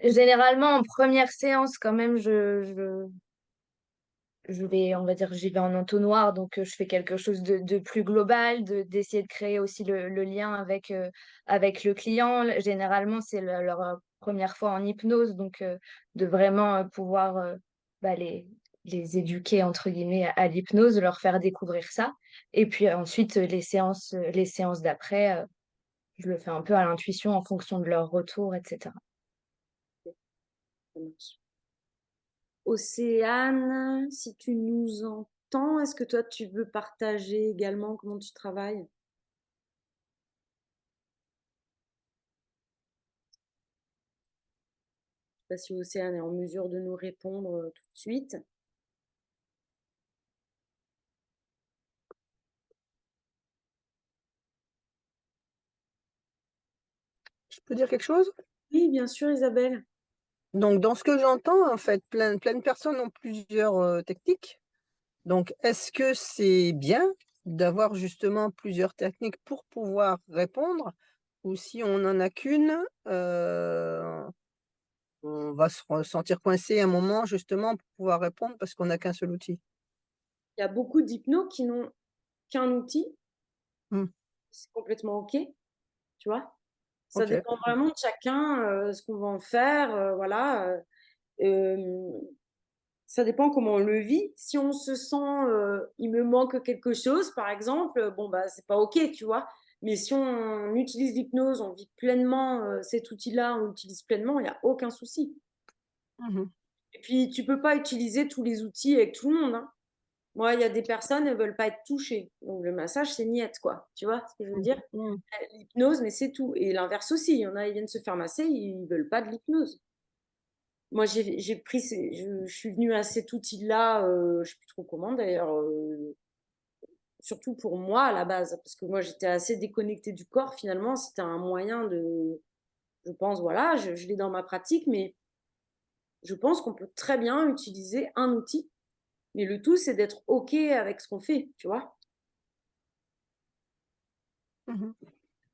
Généralement, en première séance, quand même, je vais, on va dire, j'y vais en entonnoir, donc je fais quelque chose de plus global, d'essayer de créer aussi le lien avec le client. Généralement, c'est leur première fois en hypnose, donc de vraiment pouvoir bah, les éduquer, entre guillemets, à l'hypnose, leur faire découvrir ça. Et puis ensuite, les séances d'après, je le fais un peu à l'intuition en fonction de leur retour, etc. Ça marche. Océane, si tu nous entends, est-ce que toi, tu veux partager également comment tu travailles? Je ne sais pas si Océane est en mesure de nous répondre tout de suite. Je peux dire quelque chose? Oui, bien sûr, Isabelle. Donc, dans ce que j'entends, en fait, plein de personnes ont plusieurs techniques. Donc, est-ce que c'est bien d'avoir justement plusieurs techniques pour pouvoir répondre? Ou si on n'en a qu'une, on va se sentir coincé un moment justement pour pouvoir répondre parce qu'on n'a qu'un seul outil? Il y a beaucoup d'hypnos qui n'ont qu'un outil. Mmh. C'est complètement OK, tu vois. Ça OK. dépend vraiment de chacun, ce qu'on va en faire, voilà. Ça dépend comment on le vit. Si on se sent, il me manque quelque chose, par exemple, bon, bah, c'est pas OK, tu vois. Mais si on utilise l'hypnose, on vit pleinement cet outil-là, on l'utilise pleinement, il n'y a aucun souci. Mmh. Et puis, tu peux pas utiliser tous les outils avec tout le monde, hein. Moi, il y a des personnes, elles veulent pas être touchées. Donc, le massage, c'est niette, quoi. Tu vois ce que je veux dire? Mmh. L'hypnose, mais c'est tout. Et l'inverse aussi. Il y en a, ils viennent se faire masser, ils veulent pas de l'hypnose. Moi, j'ai pris, je suis venue à cet outil-là, je sais plus trop comment d'ailleurs, surtout pour moi à la base, parce que moi j'étais assez déconnectée du corps finalement. C'était un moyen de, je pense, voilà, je l'ai dans ma pratique, mais je pense qu'on peut très bien utiliser un outil. Mais le tout, c'est d'être OK avec ce qu'on fait, tu vois. Mmh.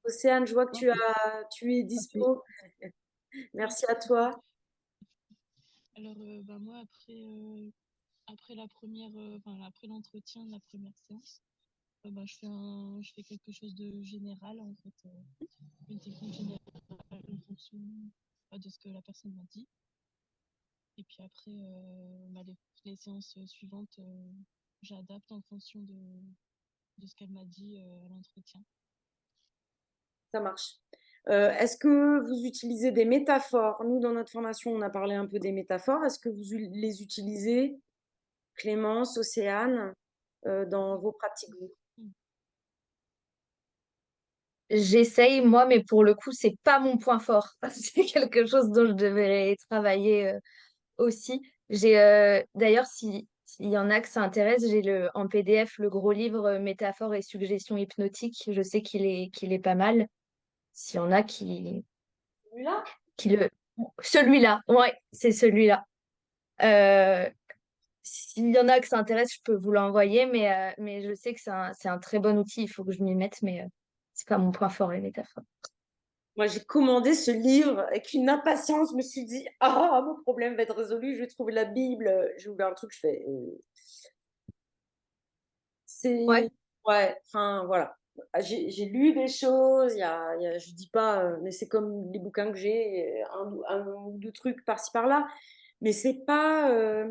Océane, je vois que OK. tu es OK. dispo. Merci à toi. Alors, bah, moi, après la première, enfin, après l'entretien de la première séance, bah, je fais quelque chose de général, en fait, une technique générale en fonction de ce que la personne m'a dit. Et puis après, bah, les séances suivantes, j'adapte en fonction de ce qu'elle m'a dit à l'entretien. Ça marche. Est-ce que vous utilisez des métaphores? Nous, dans notre formation, on a parlé un peu des métaphores. Est-ce que vous les utilisez, Clémence, Océane, dans vos pratiques, vous? J'essaye, moi, mais pour le coup, c'est pas mon point fort. C'est quelque chose dont je devrais travailler aussi. J'ai d'ailleurs, s'il y en a que ça intéresse, j'ai en PDF le gros livre Métaphores et suggestions hypnotiques. Je sais qu'il est pas mal. S'il y en a Celui-là? qui le. Celui-là, ouais, c'est celui-là. Euh, S'il y en a que ça intéresse, je peux vous l'envoyer, mais je sais que c'est un très bon outil. Il faut que je m'y mette, mais c'est pas mon point fort, les métaphores. Moi, j'ai commandé ce livre avec une impatience. Je me suis dit, ah, mon problème va être résolu. Je vais trouver la Bible. J'ai ouvert le truc, je fais. Ouais. C'est. Ouais, enfin, voilà. J'ai lu des choses, je dis pas, mais c'est comme les bouquins que j'ai, un ou deux trucs par-ci par-là. Mais c'est pas.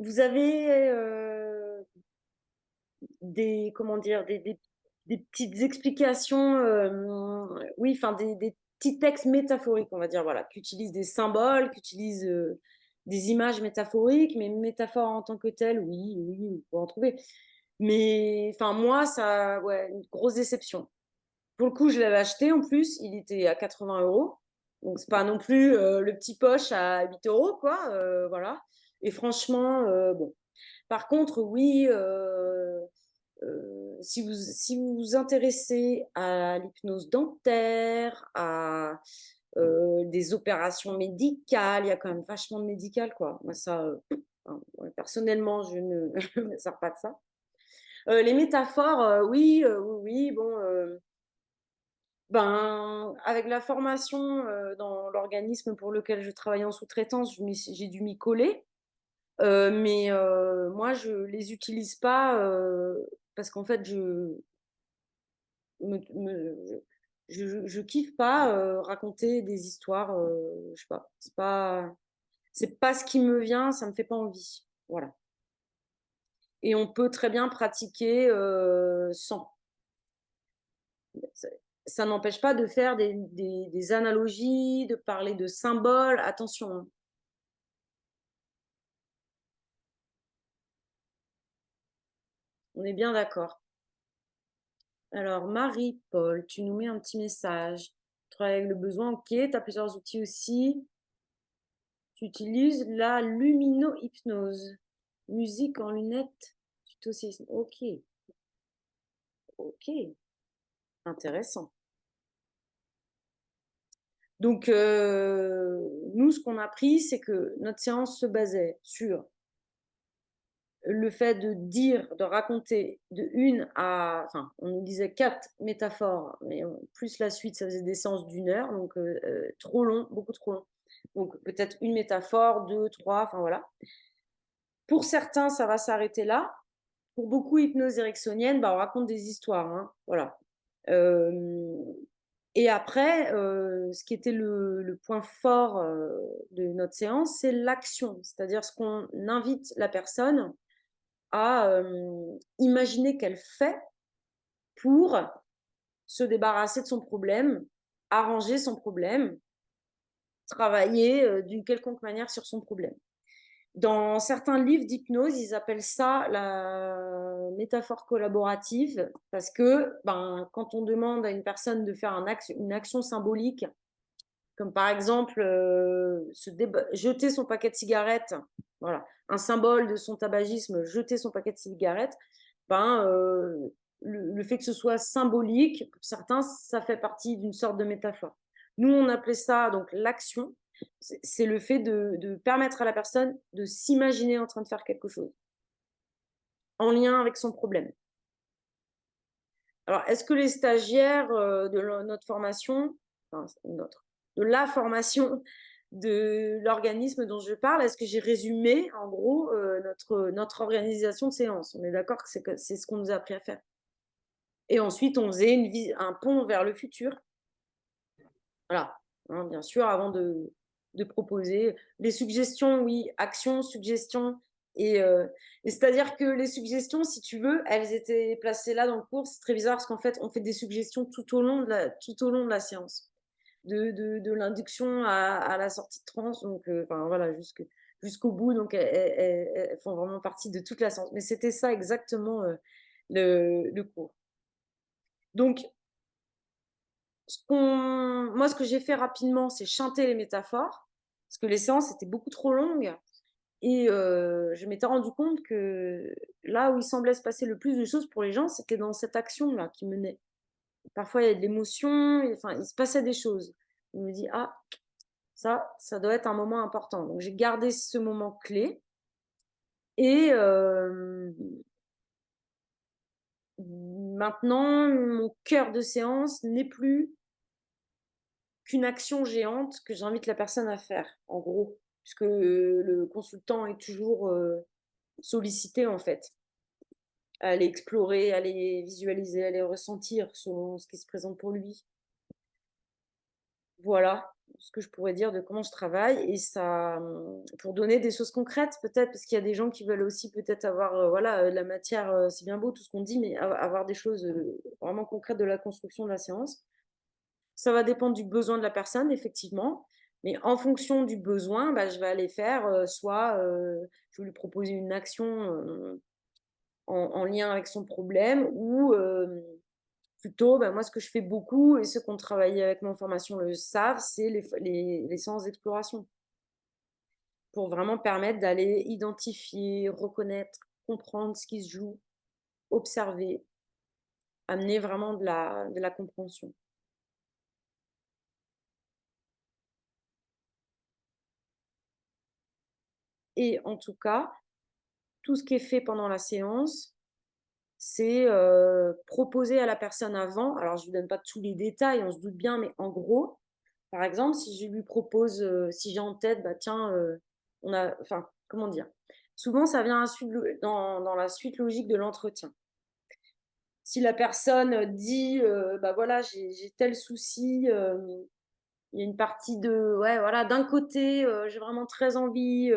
Vous avez des, comment dire, des petites explications, oui, enfin des petits textes métaphoriques, on va dire, voilà, qui utilisent des symboles, qui utilisent des images métaphoriques, mais métaphores en tant que telles, oui, oui, on peut en trouver. Mais enfin, moi, ça, ouais, une grosse déception. Pour le coup, je l'avais acheté en plus, il était à 80 €. Donc, c'est pas non plus le petit poche à 8 € quoi, voilà. Et franchement, bon. Par contre, oui, si vous vous intéressez à l'hypnose dentaire, à des opérations médicales, il y a quand même vachement de médical, quoi. Moi, ça, ouais, personnellement, je ne me sers pas de ça. Les métaphores, oui, oui, oui, bon, ben, avec la formation dans l'organisme pour lequel je travaille en sous-traitance, j'ai dû m'y coller. Mais moi, je les utilise pas parce qu'en fait, me, me- je kiffe pas raconter des histoires. Je sais pas, c'est pas ce qui me vient, ça me fait pas envie. Voilà. Et on peut très bien pratiquer sans. Ça, ça n'empêche pas de faire des analogies, de parler de symboles. Attention, hein. On est bien d'accord. Alors, Marie-Paul, tu nous mets un petit message. Tu travailles avec le besoin, ok. Tu as plusieurs outils aussi. Tu utilises la lumino-hypnose. Musique en lunettes. Ok, ok. Intéressant. Donc, nous, ce qu'on a appris, c'est que notre séance se basait sur le fait de dire, de raconter de une à, enfin, on nous disait 4 métaphores, mais plus la suite, ça faisait des séances d'1 heure, donc trop long, beaucoup trop long. Donc peut-être une métaphore, 2, 3, enfin voilà. Pour certains, ça va s'arrêter là. Pour beaucoup, hypnose ericksonienne, bah, on raconte des histoires, hein, voilà. Et après, ce qui était le point fort de notre séance, c'est l'action, c'est-à-dire ce qu'on invite la personne à imaginer qu'elle fait pour se débarrasser de son problème, arranger son problème, travailler d'une quelconque manière sur son problème. Dans certains livres d'hypnose, ils appellent ça la métaphore collaborative parce que quand on demande à une personne de faire une action symbolique, comme par exemple jeter son paquet de cigarettes, voilà, un symbole de son tabagisme, jeter son paquet de cigarettes, le fait que ce soit symbolique, pour certains, ça fait partie d'une sorte de métaphore. Nous, on appelait ça donc l'action. C'est le fait de permettre à la personne de s'imaginer en train de faire quelque chose en lien avec son problème. Alors, est-ce que les stagiaires de notre formation, enfin, de la formation de l'organisme dont je parle, est-ce que j'ai résumé en gros notre organisation de séance? On est d'accord que c'est ce qu'on nous a appris à faire. Et ensuite, on faisait un pont vers le futur. Voilà, hein, bien sûr, avant de proposer les suggestions, oui, actions, suggestions. Et c'est-à-dire que les suggestions, si tu veux, elles étaient placées là dans le cours. C'est très bizarre parce qu'en fait, on fait des suggestions tout au long de la séance, de l'induction à la sortie de transe. Donc, voilà, jusqu'au bout. Donc, elles font vraiment partie de toute la séance. Mais c'était ça exactement le cours. Donc, moi, ce que j'ai fait rapidement, c'est chanter les métaphores, parce que les séances étaient beaucoup trop longues. Et je m'étais rendu compte que là où il semblait se passer le plus de choses pour les gens, c'était dans cette action-là qui menait. Parfois, il y a de l'émotion, enfin, il se passait des choses. Je me dis, ah, Ça doit être un moment important. Donc, j'ai gardé ce moment clé et maintenant, mon cœur de séance n'est plus qu'une action géante que j'invite la personne à faire, en gros, puisque le consultant est toujours sollicité, en fait, à aller explorer, à aller visualiser, à aller ressentir selon ce qui se présente pour lui. Voilà ce que je pourrais dire de comment je travaille et ça, pour donner des choses concrètes peut-être, parce qu'il y a des gens qui veulent aussi peut-être avoir, voilà, la matière, c'est bien beau tout ce qu'on dit, mais avoir des choses vraiment concrètes de la construction de la séance. Ça va dépendre du besoin de la personne, effectivement, mais en fonction du besoin, bah, je vais aller faire soit je vais lui proposer une action en lien avec son problème ou plutôt, bah, moi, ce que je fais beaucoup, et ceux qui ont travaillé avec moi en formation le savent, c'est les séances d'exploration pour vraiment permettre d'aller identifier, reconnaître, comprendre ce qui se joue, observer, amener vraiment de la compréhension. Et en tout cas, tout ce qui est fait pendant la séance, c'est proposer à la personne avant. Alors, je ne vous donne pas tous les détails, on se doute bien, mais en gros, par exemple, si je lui propose, si j'ai en tête, bah tiens, enfin, comment dire? Souvent, ça vient dans la suite logique de l'entretien. Si la personne dit, bah voilà, j'ai tel souci, il y a une partie de, ouais, voilà, d'un côté, j'ai vraiment très envie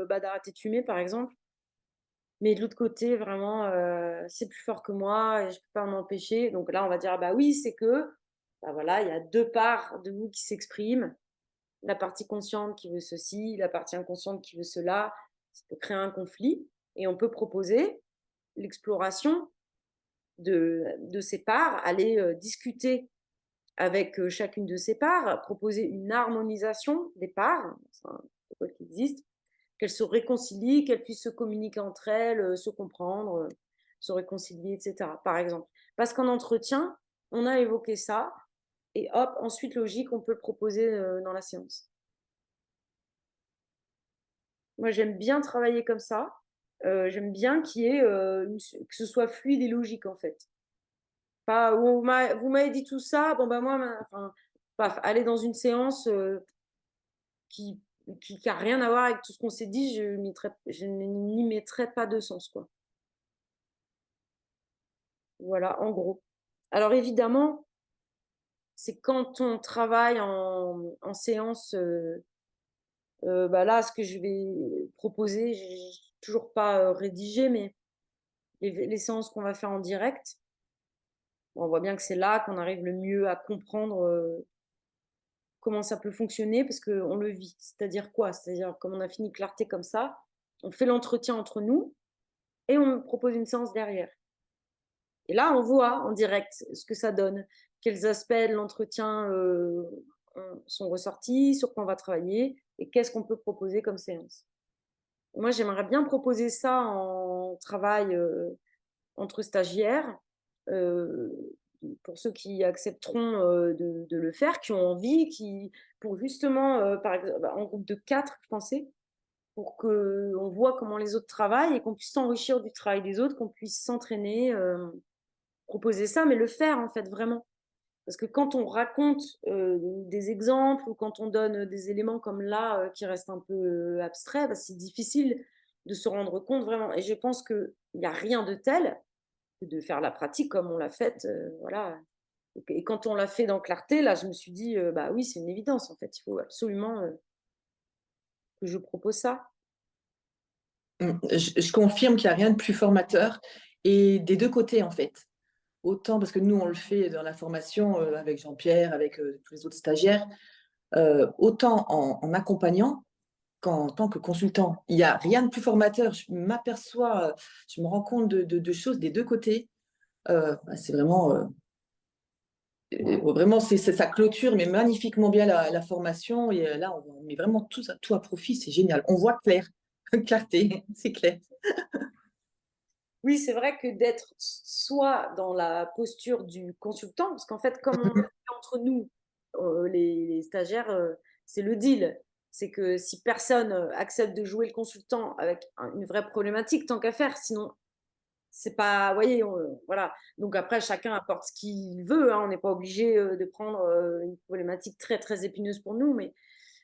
bah, d'arrêter de fumer, par exemple. Mais de l'autre côté, vraiment, c'est plus fort que moi et je ne peux pas m'en empêcher. Donc là, on va dire, bah oui, c'est que, bah voilà, il y a deux parts de vous qui s'expriment. La partie consciente qui veut ceci, la partie inconsciente qui veut cela. Ça peut créer un conflit. Et on peut proposer l'exploration de ces parts, aller discuter avec chacune de ces parts, proposer une harmonisation des parts, c'est un protocole qui existe, qu'elles se réconcilient, qu'elles puissent se communiquer entre elles, se comprendre, se réconcilier, etc. Par exemple. Parce qu'en entretien, on a évoqué ça, et hop, ensuite, logique, on peut le proposer dans la séance. Moi, j'aime bien travailler comme ça. J'aime bien qu'il y ait, que ce soit fluide et logique, en fait. Pas, vous m'avez dit tout ça, bon, bah moi, enfin, paf, aller dans une séance qui n'a rien à voir avec tout ce qu'on s'est dit, je n'y mettrais pas de sens, quoi. Voilà, en gros. Alors évidemment, c'est quand on travaille en séance, bah là, ce que je vais proposer, j'ai toujours pas rédigé, mais les séances qu'on va faire en direct, on voit bien que c'est là qu'on arrive le mieux à comprendre comment ça peut fonctionner parce qu'on le vit. C'est-à-dire quoi? C'est-à-dire, comme on a fini clarté comme ça, on fait l'entretien entre nous et on propose une séance derrière. Et là, on voit en direct ce que ça donne, quels aspects de l'entretien sont ressortis, sur quoi on va travailler et qu'est-ce qu'on peut proposer comme séance. Moi, j'aimerais bien proposer ça en travail entre stagiaires, euh, pour ceux qui accepteront de le faire, qui ont envie, pour justement, par exemple, en groupe de 4, je pensais, pour qu'on voit comment les autres travaillent et qu'on puisse s'enrichir du travail des autres, qu'on puisse s'entraîner, proposer ça, mais le faire en fait vraiment. Parce que quand on raconte des exemples ou quand on donne des éléments comme là qui restent un peu abstraits, bah, c'est difficile de se rendre compte vraiment. Et je pense qu'il n'y a rien de tel que de faire la pratique comme on l'a faite. Voilà. Et quand on l'a fait dans Clarté, là, je me suis dit, bah oui, c'est une évidence en fait. Il faut absolument que je propose ça. Je confirme qu'il n'y a rien de plus formateur et des deux côtés en fait. Autant parce que nous on le fait dans la formation avec Jean-Pierre, avec tous les autres stagiaires, autant en accompagnant qu'en tant que consultant. Il n'y a rien de plus formateur. Je m'aperçois, je me rends compte de choses des deux côtés. C'est vraiment, vraiment ça clôture mais magnifiquement bien la formation et là on met vraiment tout à profit, c'est génial. On voit clair, clarté, c'est clair. Oui, c'est vrai que d'être soit dans la posture du consultant, parce qu'en fait, comme on le fait entre nous, les stagiaires, c'est le deal. C'est que si personne accepte de jouer le consultant avec une vraie problématique, tant qu'à faire, sinon, c'est pas, vous voyez, voilà. Donc après, chacun apporte ce qu'il veut, hein. On n'est pas obligé de prendre une problématique très, très épineuse pour nous, mais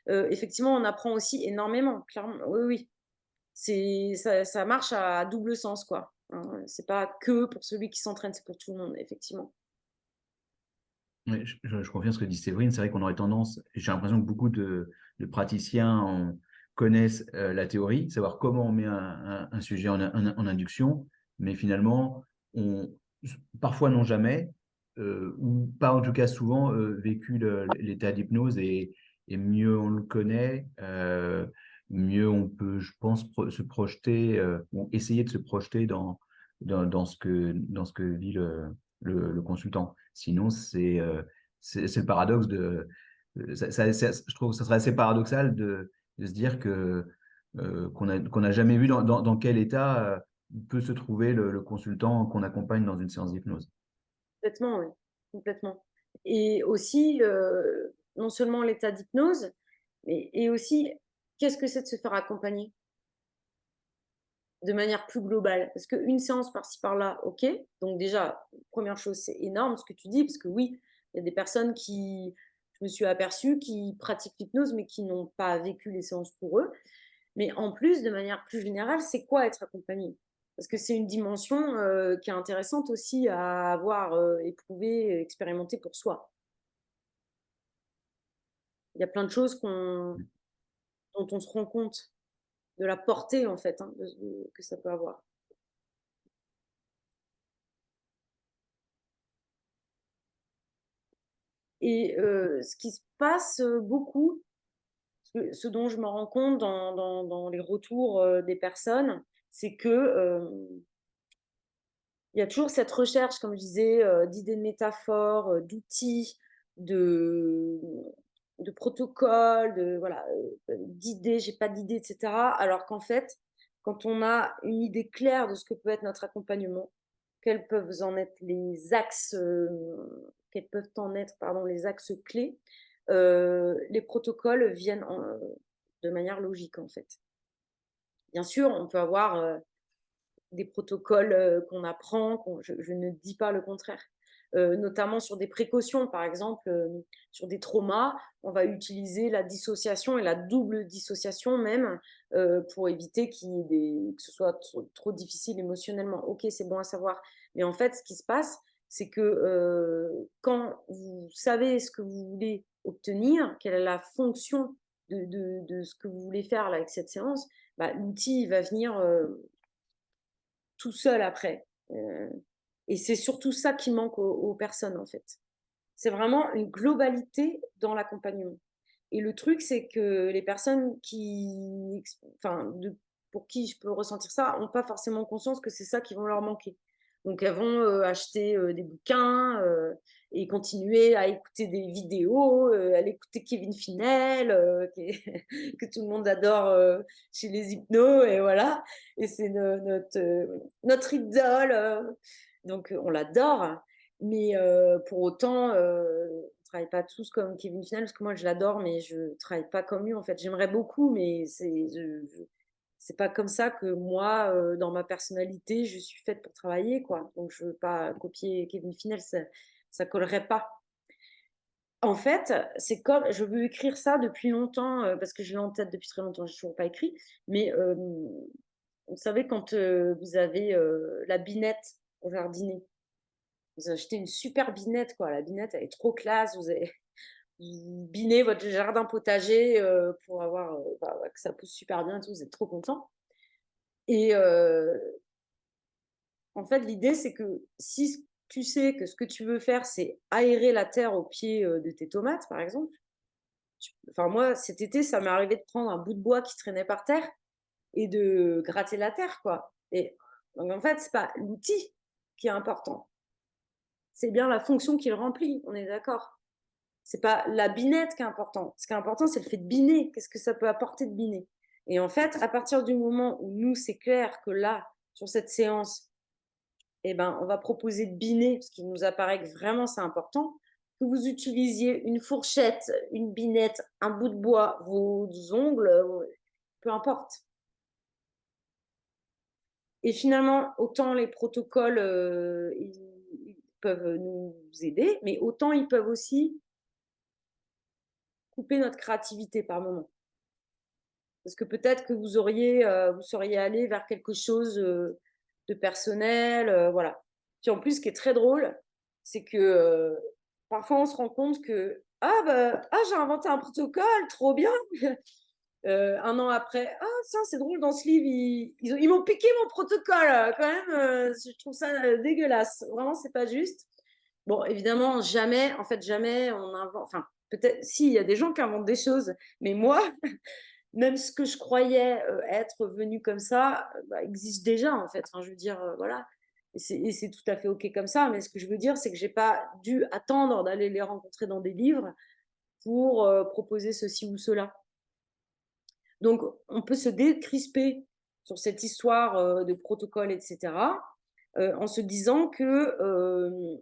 effectivement, on apprend aussi énormément, clairement. Oui, oui. Ça marche à double sens, quoi. Hein. C'est pas que pour celui qui s'entraîne, c'est pour tout le monde, effectivement. Oui, je confirme ce que dit Séverine. C'est vrai qu'on aurait tendance, j'ai l'impression que beaucoup de praticiens connaissent la théorie, savoir comment on met un sujet en induction, mais finalement, parfois non jamais, ou pas en tout cas souvent vécu l'état d'hypnose, et mieux on le connaît, mieux on peut, je pense, se projeter, ou essayer de se projeter dans ce que vit le consultant. Sinon, c'est le paradoxe je trouve que ça serait assez paradoxal de se dire qu'on n'a jamais vu dans quel état peut se trouver le consultant qu'on accompagne dans une séance d'hypnose. Complètement, oui. Complètement. Et aussi, non seulement l'état d'hypnose, et aussi, qu'est-ce que c'est de se faire accompagner de manière plus globale? Parce qu'une séance par-ci par-là, ok. Donc déjà, première chose, c'est énorme ce que tu dis, parce que oui, il y a des personnes qui, je me suis aperçue, qui pratiquent l'hypnose, mais qui n'ont pas vécu les séances pour eux. Mais en plus, de manière plus générale, c'est quoi être accompagné? Parce que c'est une dimension qui est intéressante aussi à avoir éprouvé, expérimenté pour soi. Il y a plein de choses dont on se rend compte de la portée, en fait, hein, que ça peut avoir. Et ce qui se passe beaucoup, ce dont je me rends compte dans les retours des personnes, c'est que il y a toujours cette recherche, comme je disais, d'idées de métaphores, d'outils, de, de protocoles, voilà, d'idées, j'ai pas d'idées, etc. Alors qu'en fait, quand on a une idée claire de ce que peut être notre accompagnement, quels peuvent en être les axes, les axes clés, les protocoles viennent de manière logique, en fait. Bien sûr, on peut avoir des protocoles qu'on apprend, je ne dis pas le contraire. Notamment sur des précautions, par exemple, sur des traumas, on va utiliser la dissociation et la double dissociation même pour éviter que ce soit trop difficile émotionnellement. Ok, c'est bon à savoir. Mais en fait, ce qui se passe, c'est que quand vous savez ce que vous voulez obtenir, quelle est la fonction de ce que vous voulez faire là, avec cette séance, bah, l'outil va venir tout seul après. Et c'est surtout ça qui manque aux personnes, en fait. C'est vraiment une globalité dans l'accompagnement. Et le truc, c'est que les personnes pour qui je peux ressentir ça, n'ont pas forcément conscience que c'est ça qui vont leur manquer. Donc, elles vont acheter des bouquins et continuer à écouter des vidéos, à écouter Kevin Finel, que tout le monde adore chez les hypnos, et voilà. Et c'est notre idole. Donc, on l'adore. Mais pour autant, on ne travaille pas tous comme Kevin Finel, parce que moi, je l'adore, mais je ne travaille pas comme lui, en fait. J'aimerais beaucoup, mais c'est pas comme ça que moi, dans ma personnalité, je suis faite pour travailler, quoi. Donc, je veux pas copier Kevin Finel, ça collerait pas. En fait, c'est comme, je veux écrire ça depuis longtemps, parce que je l'ai en tête depuis très longtemps, je n'ai toujours pas écrit, mais vous savez, quand vous avez la binette au jardinet, vous achetez une super binette, quoi. La binette, elle est trop classe, vous binez votre jardin potager pour avoir que ça pousse super bien et tout, vous êtes trop content. Et en fait, l'idée, c'est que si tu sais que ce que tu veux faire, c'est aérer la terre au pied de tes tomates, par exemple. Enfin, moi, cet été, ça m'est arrivé de prendre un bout de bois qui traînait par terre et de gratter la terre, quoi. Et donc, en fait, c'est pas l'outil qui est important. C'est bien la fonction qu'il remplit, on est d'accord. C'est pas la binette qui est important. Ce qui est important, c'est le fait de biner. Qu'est-ce que ça peut apporter de biner? Et en fait, à partir du moment où nous, c'est clair que là, sur cette séance, eh ben, on va proposer de biner, parce qu'il nous apparaît que vraiment c'est important, que vous utilisiez une fourchette, une binette, un bout de bois, vos ongles, peu importe. Et finalement, autant les protocoles, ils peuvent nous aider, mais autant ils peuvent aussi couper notre créativité par moment. Parce que peut-être que vous seriez allé vers quelque chose de personnel, voilà. Puis en plus, ce qui est très drôle, c'est que parfois on se rend compte que j'ai inventé un protocole, trop bien. 1 an après, tiens, c'est drôle, dans ce livre, ils m'ont piqué mon protocole, quand même, je trouve ça dégueulasse. Vraiment, c'est pas juste. Bon, évidemment, jamais on invente, enfin, peut-être, si, il y a des gens qui inventent des choses, mais moi, même ce que je croyais être venu comme ça, existe déjà, en fait. Enfin, je veux dire, voilà. Et c'est tout à fait OK comme ça, mais ce que je veux dire, c'est que j'ai pas dû attendre d'aller les rencontrer dans des livres pour proposer ceci ou cela. Donc, on peut se décrisper sur cette histoire de protocole, etc., en se disant que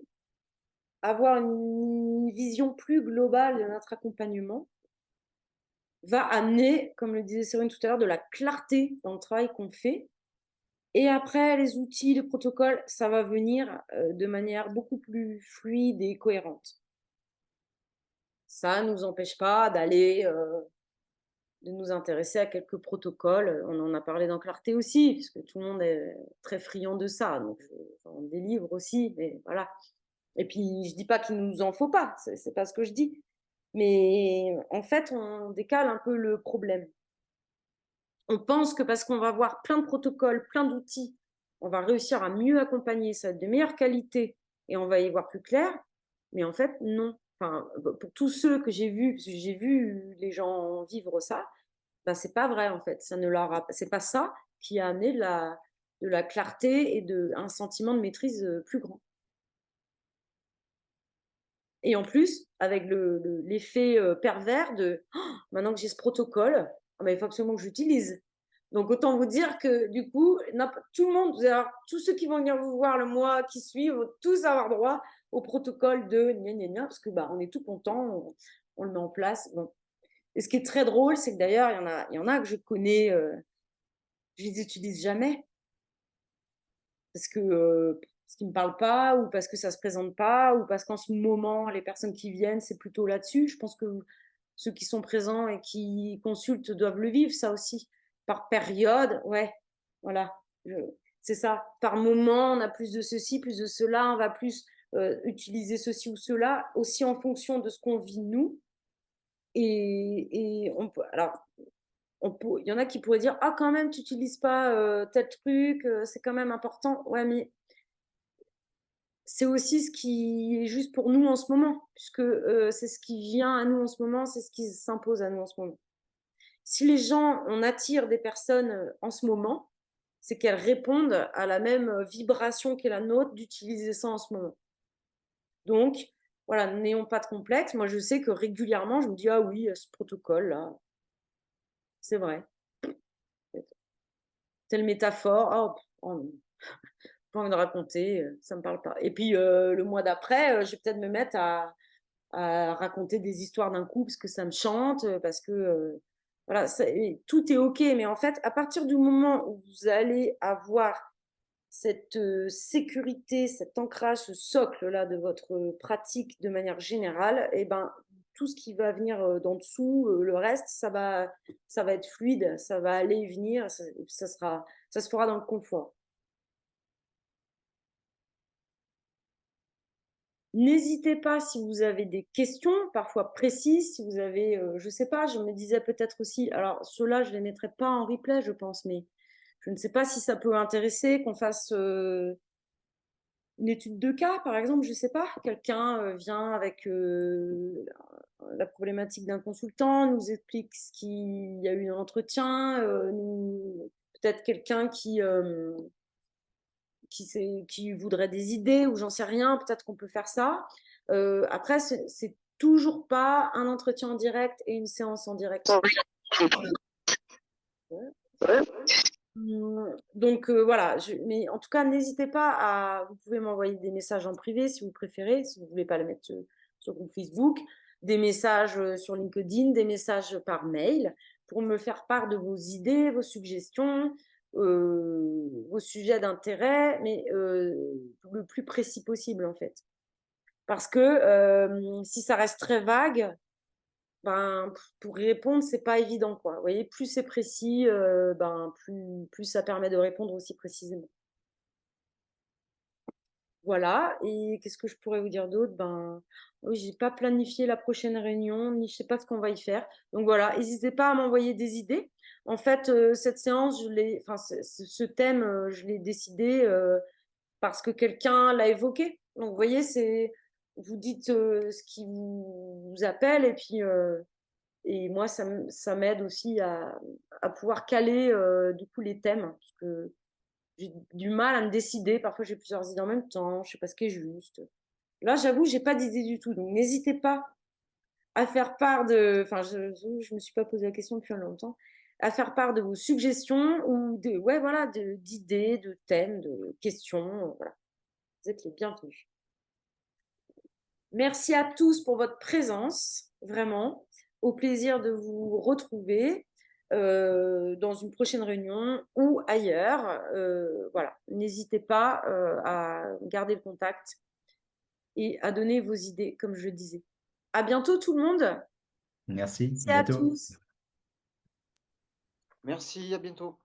avoir une vision plus globale de notre accompagnement va amener, comme le disait Céline tout à l'heure, de la clarté dans le travail qu'on fait. Et après, les outils, les protocoles, ça va venir de manière beaucoup plus fluide et cohérente. Ça ne nous empêche pas de nous intéresser à quelques protocoles. On en a parlé dans Clarté aussi, puisque tout le monde est très friand de ça. Donc, des livres aussi, mais voilà. Et puis, je dis pas qu'il nous en faut pas, c'est pas ce que je dis. Mais en fait, on décale un peu le problème. On pense que parce qu'on va voir plein de protocoles, plein d'outils, on va réussir à mieux accompagner, ça de meilleure qualité et on va y voir plus clair. Mais en fait, non. Enfin, pour tous ceux que j'ai vus, parce que j'ai vu les gens vivre ça, c'est pas vrai en fait. C'est pas ça qui a amené de la clarté et un sentiment de maîtrise plus grand. Et en plus, avec l'effet pervers de maintenant que j'ai ce protocole, il faut absolument que j'utilise. Donc autant vous dire que du coup, tout le monde, alors, tous ceux qui vont venir vous voir le mois qui suit vont tous avoir droit au protocole de gna gna gna, parce que on est tout content, on le met en place. Bon. Et ce qui est très drôle, c'est que d'ailleurs, il y en a que je connais, je les utilise jamais parce qu'ils ne me parlent pas, ou parce que ça se présente pas, ou parce qu'en ce moment, les personnes qui viennent, c'est plutôt là-dessus. Je pense que ceux qui sont présents et qui consultent doivent le vivre, ça aussi. Par période, ouais, voilà. C'est ça. Par moment, on a plus de ceci, plus de cela, on va plus utiliser ceci ou cela, aussi en fonction de ce qu'on vit nous. Et on peut, alors, il y en a qui pourraient dire, quand même, tu n'utilises pas tel truc, c'est quand même important. Ouais, mais c'est aussi ce qui est juste pour nous en ce moment, puisque c'est ce qui vient à nous en ce moment, c'est ce qui s'impose à nous en ce moment. Si les gens, on attire des personnes en ce moment, c'est qu'elles répondent à la même vibration qu'est la nôtre d'utiliser ça en ce moment. Donc, voilà, n'ayons pas de complexe. Moi, je sais que régulièrement, je me dis, ah oui, ce protocole-là, c'est vrai. Telle métaphore, non. Pas envie de raconter, ça me parle pas. Et puis le mois d'après, je vais peut-être me mettre à raconter des histoires d'un coup parce que ça me chante, parce que voilà, tout est OK. Mais en fait, à partir du moment où vous allez avoir cette sécurité, cet ancrage, ce socle-là de votre pratique de manière générale, et tout ce qui va venir d'en dessous, le reste, ça va être fluide, ça va aller et venir, ça se fera dans le confort. N'hésitez pas si vous avez des questions, parfois précises, si vous avez, je ne sais pas, je me disais peut-être aussi, alors ceux-là, je ne les mettrai pas en replay, je pense, mais je ne sais pas si ça peut intéresser qu'on fasse une étude de cas, par exemple, je ne sais pas, quelqu'un vient avec la problématique d'un consultant, nous explique ce qu'il y a eu un entretien, peut-être quelqu'un qui voudrait des idées ou j'en sais rien, peut-être qu'on peut faire ça. Après, c'est toujours pas un entretien en direct et une séance en direct. Donc voilà, mais en tout cas, n'hésitez pas vous pouvez m'envoyer des messages en privé si vous préférez, si vous voulez pas le mettre sur le groupe Facebook, des messages sur LinkedIn, des messages par mail, pour me faire part de vos idées, vos suggestions, vos sujets d'intérêt, mais le plus précis possible en fait. Parce que si ça reste très vague, ben, pour y répondre, c'est pas évident, quoi. Vous voyez, plus c'est précis, ben, plus ça permet de répondre aussi précisément. Voilà, et qu'est-ce que je pourrais vous dire d'autre? Ben, oui, j'ai pas planifié la prochaine réunion, ni je sais pas ce qu'on va y faire. Donc voilà, n'hésitez pas à m'envoyer des idées. En fait, cette séance, enfin, ce thème, je l'ai décidé parce que quelqu'un l'a évoqué. Donc, vous voyez, vous dites ce qui vous appelle, et moi, ça m'aide aussi à pouvoir caler du coup les thèmes, parce que j'ai du mal à me décider. Parfois, j'ai plusieurs idées en même temps, je sais pas ce qui est juste. Là, j'avoue, j'ai pas d'idée du tout. Donc, n'hésitez pas à faire part de. Enfin, je me suis pas posé la question depuis longtemps. À faire part de vos suggestions ou ouais, voilà, d'idées, de thèmes, de questions. Voilà. Vous êtes les bienvenus. Merci à tous pour votre présence, vraiment. Au plaisir de vous retrouver dans une prochaine réunion ou ailleurs. Voilà, n'hésitez pas à garder le contact et à donner vos idées, comme je le disais. À bientôt tout le monde. Merci, Merci à à bientôt. tous. Merci, à bientôt.